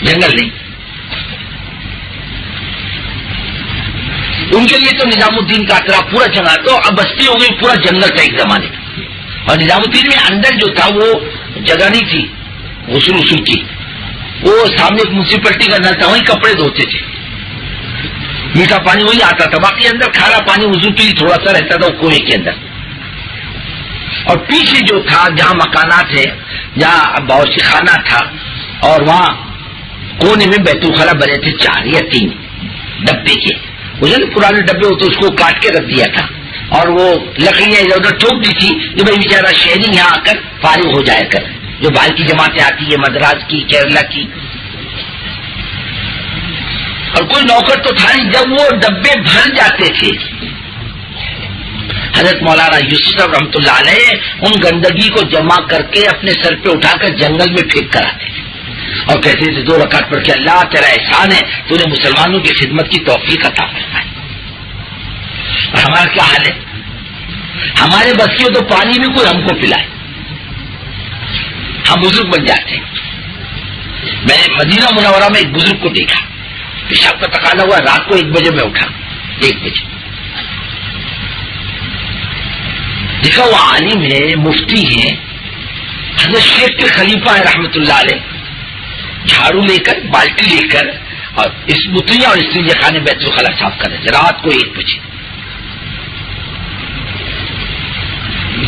جنگل نہیں. ان کے لیے تو نظام الدین کا اطراف پورا جگہ, تو اب بستی ہو گئی, پورا جنگل تھا ایک زمانے میں. اور نظام الدین میں اندر جو تھا وہ جگہ نہیں تھی غسل وصول کی, وہ سامنے ایک میونسپلٹی کا نل تھا, وہیں کپڑے دھوتے تھے. میٹھا پانی وہی آتا تھا، باقی اندر کھارا پانی وضو کے لیے تھوڑا سا رہتا تھا کنویں کے اندر. اور پیچھے جو تھا جہاں مکانات ہے، جہاں باورچی خانہ تھا، اور وہاں کونے میں بیت الخلا بنے تھے 4 یا 3 ڈبے کے. وہ جو پرانے ڈبے ہوتے اس کو کاٹ کے رکھ دیا تھا اور وہ لکڑیاں ادھر ادھر ٹھوک دی تھی جو بھائی بیچارہ شہری یہاں آ کر فارغ ہو جایا کر. جو باہر کی جماعتیں آتی ہے مدراس کی، کیرلا کی، اور کوئی نوکر تو تھا نہیں. جب وہ ڈبے بھر جاتے تھے حضرت مولانا یوسف صاحب رحمۃ اللہ علیہ ان گندگی کو جمع کر کے اپنے سر پہ اٹھا کر جنگل میں پھینک کر آتے تھے اور کہتے تھے 2 رکعت پڑھ کے اللہ تیرا احسان ہے، تو نے مسلمانوں کی خدمت کی توفیق عطا فرمائی. اور ہمارا کیا حال ہے؟ ہمارے بس کی ہو تو پانی بھی کوئی ہم کو پلائے، ہم بزرگ بن جاتے ہیں. میں نے مدینہ منورہ میں ایک بزرگ کو دیکھا، پیشاب کا تقاضا ہوا، رات کو 1 بجے میں اٹھا، 1 بجے دیکھا وہ عالم ہے، مفتی ہے، حضرت شیخ کے خلیفہ ہے رحمت اللہ علیہ. جھاڑو لے کر بالٹی لے کر اور اس متیا اور استنجا خانے بیت الخلا صاف کر رہے تھے رات کو 1 بجے.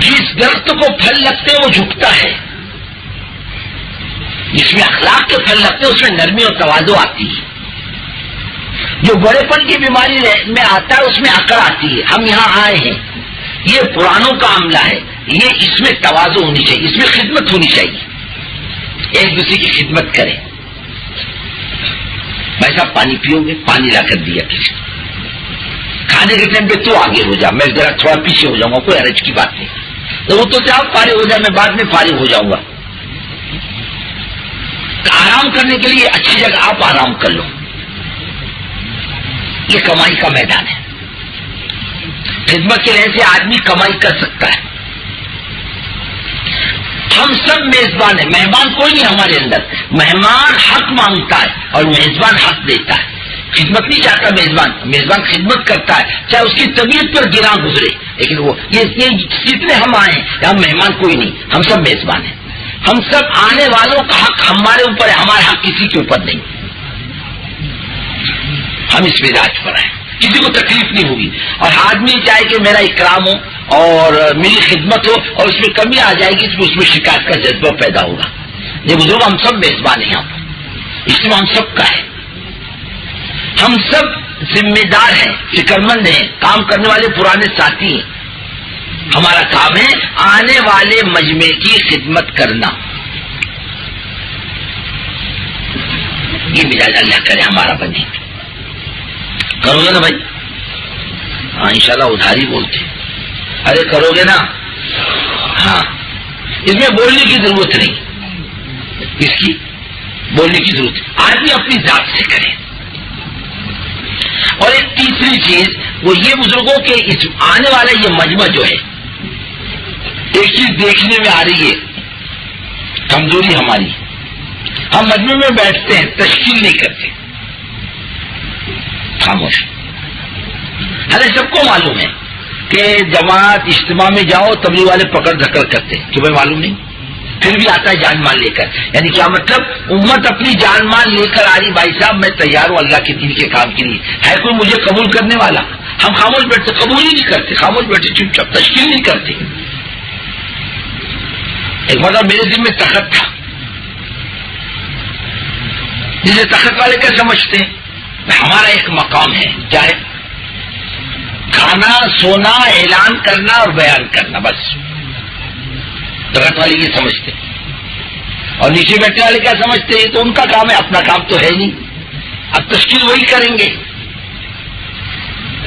جس درخت کو پھل لگتے ہیں وہ جھکتا ہے، جس میں اخلاق کے پھل لگتے ہیں اس میں نرمی اور تواضع آتی ہے. جو بڑے پن کی بیماری میں آتا ہے اس میں اکڑ آتی ہے. ہم یہاں آئے ہیں، یہ پرانوں کا عملہ ہے، یہ اس میں تواضع ہونی چاہیے، اس میں خدمت ہونی چاہیے، ایک دوسرے کی خدمت کریں. بھائی صاحب پانی پیو گے؟ پانی لا کر دیا کسی. کھانے کے ٹائم پہ تو آگے ہو جا، میں ذرا تھوڑا پیچھے ہو جاؤں گا، کوئی حرج کی بات نہیں. تو وہ تو آپ فارغ ہو جائے، میں بعد میں فارغ ہو جاؤں گا. آرام کرنے کے لیے اچھی جگہ آپ آرام کر لو. یہ کمائی کا میدان ہے. خدمت کے لحاظ سے آدمی کمائی کر سکتا ہے. ہم سب میزبان ہیں، مہمان کوئی نہیں ہمارے اندر. مہمان حق مانگتا ہے اور میزبان حق دیتا ہے. خدمت نہیں چاہتا میزبان خدمت کرتا ہے چاہے اس کی طبیعت پر گراں گزرے. لیکن وہ یہ جتنے ہم آئے ہیں ہم مہمان کوئی نہیں، ہم سب میزبان ہیں. ہم سب آنے والوں کا حق ہمارے اوپر ہے، ہمارا حق کسی کے اوپر نہیں. ہم اس مزاج پر آئے، کسی کو تکلیف نہیں ہوگی. اور آدمی چاہے کہ میرا اکرام ہو اور میری خدمت ہو اور اس میں کمی آ جائے گی تو اس میں شکایت کا جذبہ پیدا ہوگا. یہ بزرگ ہم سب میزبان ہیں، یہاں پر اجتماع ہم سب کا ہے. ہم سب ذمہ دار ہیں، فکر مند ہیں، کام کرنے والے پرانے ساتھی ہیں. ہمارا کام ہے آنے والے مجمع کی خدمت کرنا. یہ مزاج اللہ کرے ہمارا بنے. کرو گے نا بھائی؟ ہاں انشاءاللہ ادھاری بولتے. ارے کرو گے نا؟ ہاں. اس میں بولنے کی ضرورت نہیں، اس کی بولنے کی ضرورت آدمی اپنی ذات سے کرے. اور ایک تیسری چیز وہ یہ بزرگوں کے اس آنے والا یہ مجمع جو ہے، ایک چیز دیکھنے میں آ رہی ہے کمزوری ہماری. ہم مجمع میں بیٹھتے ہیں، تشکیل نہیں کرتے، خاموش. ارے سب کو معلوم ہے کہ جماعت اجتماع میں جاؤ تبلیغ والے پکڑ دھکڑ کرتے ہیں کہ بھائی معلوم نہیں، پھر بھی آتا ہے جان مال لے کر. یعنی کیا مطلب؟ امت اپنی جان مال لے کر آ رہی. بھائی صاحب میں تیار ہوں اللہ کے دین کے کام کے لیے، ہے کوئی مجھے قبول کرنے والا؟ ہم خاموش بیٹھتے، قبول ہی نہیں کرتے، خاموش بیٹھے چپ چاپ، تشکیل نہیں کرتے. ایک مطلب میرے دل میں تخت تھا، جسے تخت والے کیا سمجھتے ہیں؟ ہمارا ایک مقام ہے، کیا ہے؟ کھانا، سونا، اعلان کرنا اور بیان کرنا، بس. تخت والے یہ سمجھتے. اور نیچے بیٹھنے والے کیا سمجھتے ہیں؟ تو ان کا کام ہے، اپنا کام تو ہے نہیں، اب تشکیل وہی کریں گے.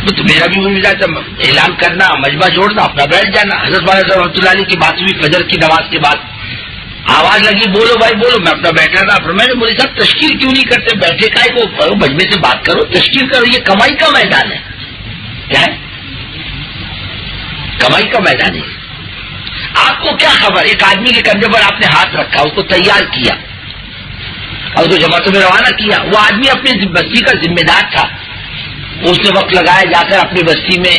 تو میرا بھی وہی مزاج، اعلان کرنا، مجمع جوڑنا، اپنا بیٹھ جانا. حضرت والا رحمۃ اللہ علیہ کی بات ہوئی فجر کی نماز کے بعد، آواز لگی بولو بھائی بولو، میں اپنا بیٹھا تھا. میں نے بولی صاحب تشکیل کیوں نہیں کرتے؟ بیٹھے کائے کو مجمع سے بات کرو، تشکیل کرو. یہ کمائی کا میدان ہے. کیا ہے؟ کمائی کا میدان ہے. آپ کو کیا خبر؟ ایک آدمی کے کندھے پر آپ نے ہاتھ رکھا، اس کو تیار کیا اور اس کو جماعتوں میں روانہ کیا. وہ آدمی اپنی بستی کا ذمہ دار تھا. اس نے وقت لگایا، جا کر اپنی بستی میں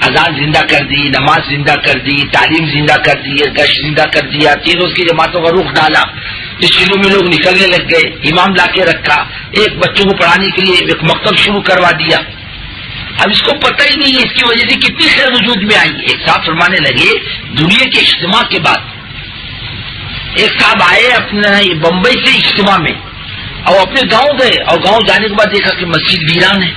اذان زندہ کر دی، نماز زندہ کر دی، تعلیم زندہ کر دی، گشت زندہ کر دیا، 3 روز کی جماعتوں کا رخ ڈالا. شروع میں لوگ نکلنے لگ گئے، امام لا کے رکھا، ایک بچوں کو پڑھانے کے لیے ایک مکتب شروع کروا دیا. اب اس کو پتہ ہی نہیں ہے اس کی وجہ سے کتنی خیر وجود میں آئی. ایک صاحب فرمانے لگے دنیا کے اجتماع کے بعد ایک صاحب آئے اپنے بمبئی سے اجتماع میں، اور اپنے گاؤں گئے، اور گاؤں جانے کے بعد دیکھا کہ مسجد ویران ہے،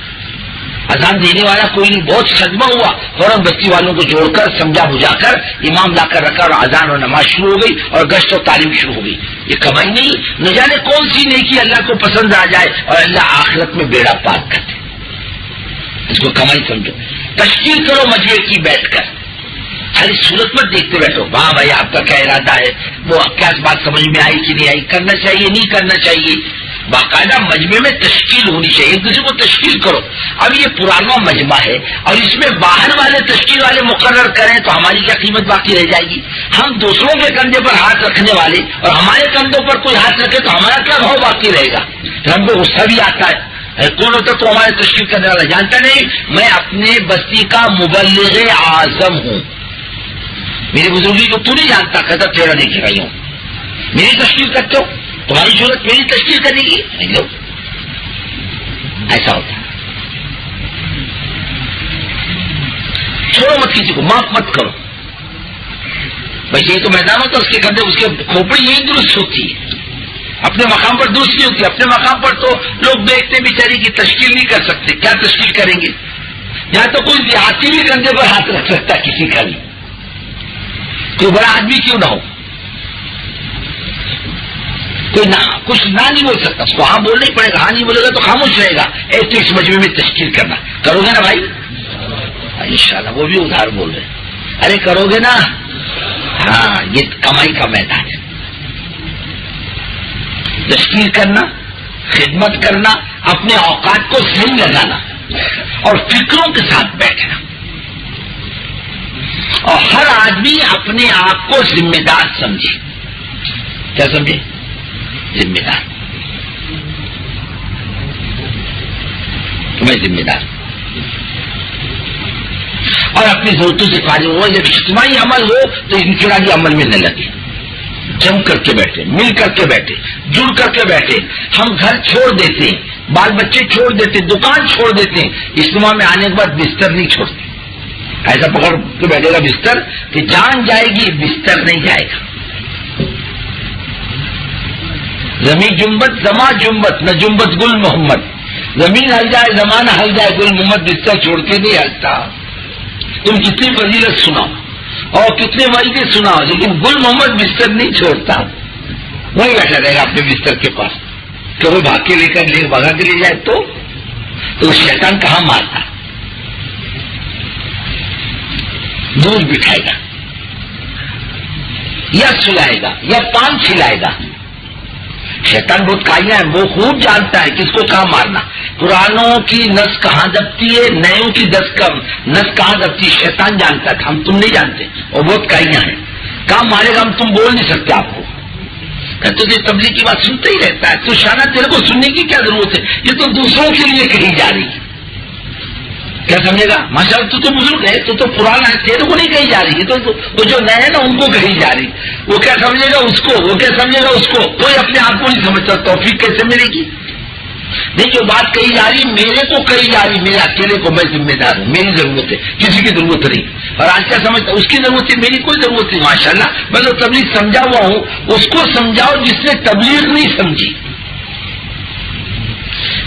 اذان دینے والا کوئی نہیں. بہت صدمہ ہوا، فوراً بستی والوں کو جوڑ کر سمجھا بجھا کر امام لا کر رکھا، اور اذان اور نماز شروع ہو گئی، اور گشت اور تعلیم شروع ہو گئی. یہ کمائی نہیں، نہ جانے کون سی نیکی اللہ کو پسند آ جائے اور اللہ آخرت میں بیڑا پار کر دے. اس کو کمائی سمجھو. تشکیل کرو مجمع کی بیٹھ کر، ہر صورت پر دیکھتے بیٹھو ہاں بھائی آپ کا کیا ارادہ ہے، وہ کیا بات سمجھ میں آئی کہ نہیں آئی، کرنا چاہیے نہیں کرنا چاہیے. باقاعدہ مجمع میں تشکیل ہونی چاہیے، ایک دوسرے کو تشکیل کرو. اب یہ پرانا مجمع ہے اور اس میں باہر والے تشکیل والے مقرر کریں تو ہماری کیا قیمت باقی رہ جائے گی. ہم دوسروں کے کندھے پر ہاتھ رکھنے والے اور ہمارے کندھوں پر کوئی ہاتھ رکھے تو ہمارا کیا بھاؤ باقی رہے گا. ہم کو غصہ بھی آتا ہے، کون ہوتا تو ہمارے تشکیل کرنے والا جانتا نہیں. میں اپنے بستی کا مبلغ اعظم ہوں، میری بزرگی کو تو نہیں جانتا، کہتا تیرا دیکھ رہی ہوں، میری تشکیل کرتے ہو، تمہاری ضرورت میری تشکیل کرنے کی نہیں. لو ایسا ہوتا ہے. چھوڑو مت کسی کو، معاف مت کرو. بھائی یہ تو میدان ہوتا اس کے کندھے، اس کے کھوپڑی یہی درست ہوتی ہے، اپنے مقام پر درست نہیں ہوتی. اپنے مقام پر تو لوگ دیکھتے بیچاری کی تشکیل نہیں کر سکتے، کیا تشکیل کریں گے. یہاں تو کوئی دیہاتی بھی کندھے پر ہاتھ رکھ سکتا ہے کسی کا بھی، کوئی بڑا آدمی کیوں نہ ہو، کوئی نہ کچھ نہ نہیں بول سکتا، اس کو ہاں بولنا ہی پڑے گا. ہاں نہیں بولے گا تو خاموش رہے گا. تو اس مجمع میں تشکیل کرنا کرو گے نا بھائی انشاءاللہ. وہ بھی ادھار بول رہے ہیں، ارے کرو گے نا. ہاں یہ کمائی کا میدان ہے. تشکیل کرنا، خدمت کرنا، اپنے اوقات کو صحیح لگانا اور فکروں کے ساتھ بیٹھنا. اور ہر آدمی اپنے آپ کو ذمہ دار سمجھے. کیا سمجھے؟ ذمہ دار. تمہیں ذمہ دار اور اپنی ضرورتوں سے فارغ ہو. جب اجتماعی عمل ہو تو انفرادی عمل میں نہ لگے، جم کر کے بیٹھے، مل کر کے بیٹھے، جڑ کر کے بیٹھے. ہم گھر چھوڑ دیتے ہیں، بال بچے چھوڑ دیتے، دکان چھوڑ دیتے ہیں، اجتماع میں آنے کے بعد بستر نہیں چھوڑتے. ایسا پکڑ کے بیٹھے گا بستر کہ جان جائے گی، بستر نہیں جائے گا. زمین جنبت زماں جنبت نہ جنبت گل محمد. زمین ہل جائے، زمانہ ہل جائے، گل محمد بستر چھوڑ کے نہیں ہلتا. تم کتنی فضیلت سناؤ اور کتنے وعدے سناؤ، لیکن گل محمد بستر نہیں چھوڑتا، وہی بیٹھا رہے گا اپنے بستر کے پاس. کہ وہ بھاگ کے لے کر بھگا کے لے جائے تو شیطان کہاں مارتا. دودھ بٹھائے گا یا سلائے گا یا پان کھلائے گا. شیطان بہت کائیا ہے، وہ خوب جانتا ہے کس کو کہاں مارنا. پرانوں کی نس کہاں دبتی ہے، نیوں کی نس کہاں دبتی ہے، شیطان جانتا ہے، ہم تم نہیں جانتے. اور بہت کائیا ہے، کہاں مارے گا ہم تم بول نہیں سکتے. آپ کو تجھے تبلیغ کی بات سنتا ہی رہتا ہے، تو شانہ تیرے کو سننے کی کیا ضرورت ہے، یہ تو دوسروں کے لیے کہی جا رہی ہے. کیا سمجھے گا؟ ماشاء اللہ تو بزرگ ہے، تو پرانا ہے، تیرے کو نہیں کہی جا رہی. تو وہ جو نئے نا ان کو کہی جا رہی. وہ کیا سمجھے گا اس کو، وہ کیا سمجھے گا اس کو. کوئی اپنے آپ کو نہیں سمجھتا. توفیق کیسے ملے گی؟ نہیں، جو بات کہی جا رہی میرے کو کہی جا رہی، میرے اکیلے کو، میں ذمہ دار ہوں، میری ضرورت ہے، کسی کی ضرورت نہیں. اور آج کیا سمجھتا اس کی ضرورت ہے، میری کوئی ضرورت نہیں. ماشاءاللہ میں تو تبلیغ سمجھا ہوا ہوں. اس کو سمجھاؤ جس نے تبلیغ نہیں سمجھی.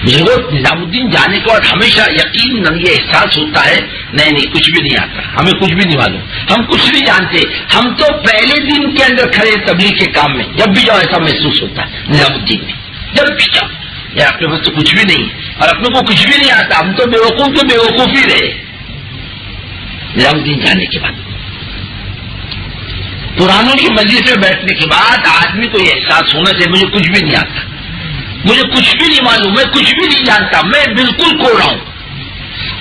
ضرورت نظام الدین جانے کے بعد ہمیشہ یقین یہ احساس ہوتا ہے نہیں کچھ بھی نہیں آتا، ہمیں کچھ بھی نہیں معلوم، ہم کچھ نہیں جانتے. ہم تو پہلے دن کے اندر کھڑے تبلیغ کے کام میں، جب بھی جاؤ ایسا محسوس ہوتا ہے نظام الدین میں. جب بھی جاؤ یا اپنے پاس تو کچھ بھی نہیں اور اپنے کو کچھ بھی نہیں آتا، ہم تو بیوقوف تو بیوقوف ہی رہے. نظام الدین جانے کے بعد پرانوں کی مجلس میں بیٹھنے کے بعد آدمی کو یہ احساس ہونا چاہیے مجھے کچھ بھی نہیں آتا، مجھے کچھ بھی نہیں معلوم، میں کچھ بھی نہیں جانتا، میں بالکل کوڑا ہوں.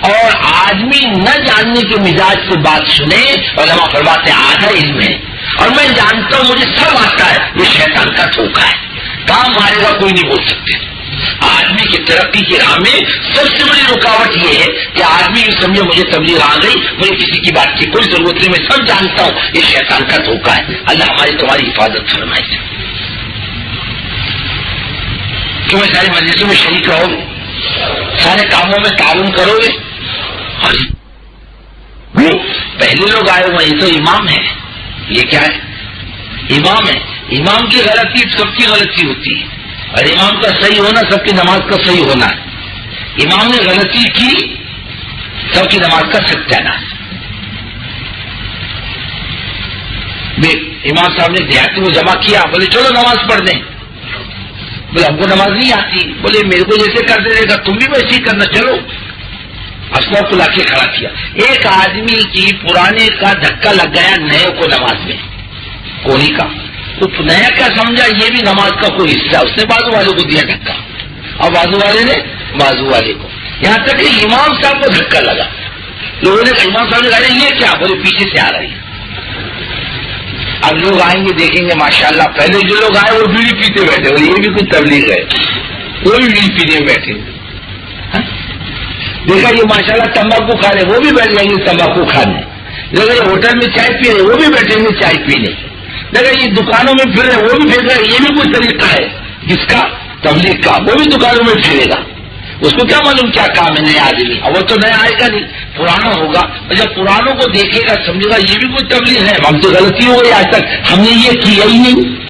اور آدمی نہ جاننے کے مزاج سے بات سنے، علماء فرماتے ہیں آدھا علم ہے اور میں جانتا ہوں مجھے سب آتا ہے، یہ شیطان کا دھوکہ ہے. کام مارے گا کوئی نہیں بول سکتے. آدمی کی ترقی کی راہ میں سب سے بڑی رکاوٹ یہ ہے کہ آدمی یہ سمجھے مجھے تبلیغ آ گئی، مجھے کسی کی بات کی کوئی ضرورت نہیں، میں سب جانتا ہوں، یہ شیطان کا دھوکہ ہے. اللہ ہماری تمہاری حفاظت فرمائے. تمہیں ساری مجلسوں میں شریک رہو گے، سارے کاموں میں تعاون کرو گے. پہلے لوگ آئے ہوئے یہ تو امام ہے. یہ کیا ہے؟ امام ہے. امام کی غلطی سب کی غلطی ہوتی ہے، اور امام کا صحیح ہونا سب کی نماز کا صحیح ہونا ہے. امام نے غلطی کی، سب کی نماز کا ستیاناش. امام صاحب نے دیہاتی کو جمع کیا، بولے چلو نماز پڑھ دیں. بولے ہم کو نماز نہیں آتی. بولے میرے کو جیسے کر دے گا تم بھی ویسے ہی کرنا، چلو. اسباب کو لا کے کھڑا کیا. ایک آدمی کی پرانے کا دھکا لگ گیا نئے کو نماز میں، کوئی کا. تو نیا کیا سمجھا یہ بھی نماز کا کوئی حصہ، اس نے بازو والے کو دیا دھکا، اور بازو والے نے بازو والے کو. یہاں تک کہ امام صاحب کو دھکا لگا. لوگوں نے امام صاحب نے کہا یہ کیا؟ بولے پیچھے سے آ رہی ہے. اب لوگ آئیں گے دیکھیں گے ماشاءاللہ، پہلے جو لوگ آئے وہ بیڑی پیتے بیٹھے، اور یہ بھی کوئی تبلیغ ہے، وہ بھی بیڑی پیتے بیٹھے. دیکھا یہ ماشاءاللہ تمباکو کھا رہے، وہ بھی بیٹھ جائیں گے تمباکو کھانے. دیکھا یہ ہوٹل میں چائے پی رہے، وہ بھی بیٹھیں گے چائے پینے. دیکھا یہ دکانوں میں پھر رہے، وہ بھی پھر رہے. یہ بھی کوئی طریقہ ہے جس کا تبلیغ کا، وہ بھی دکانوں میں پھرے گا. اس کو کیا معلوم کیا کام ہے نیا آدمی. اب وہ تو نیا آئے گا نہیں، پرانا ہوگا. جب پرانوں کو دیکھے گا سمجھے گا یہ بھی کوئی تبلیغ ہے. ہم تو غلطی ہو گئی، آج تک ہم نے یہ کیا ہی نہیں.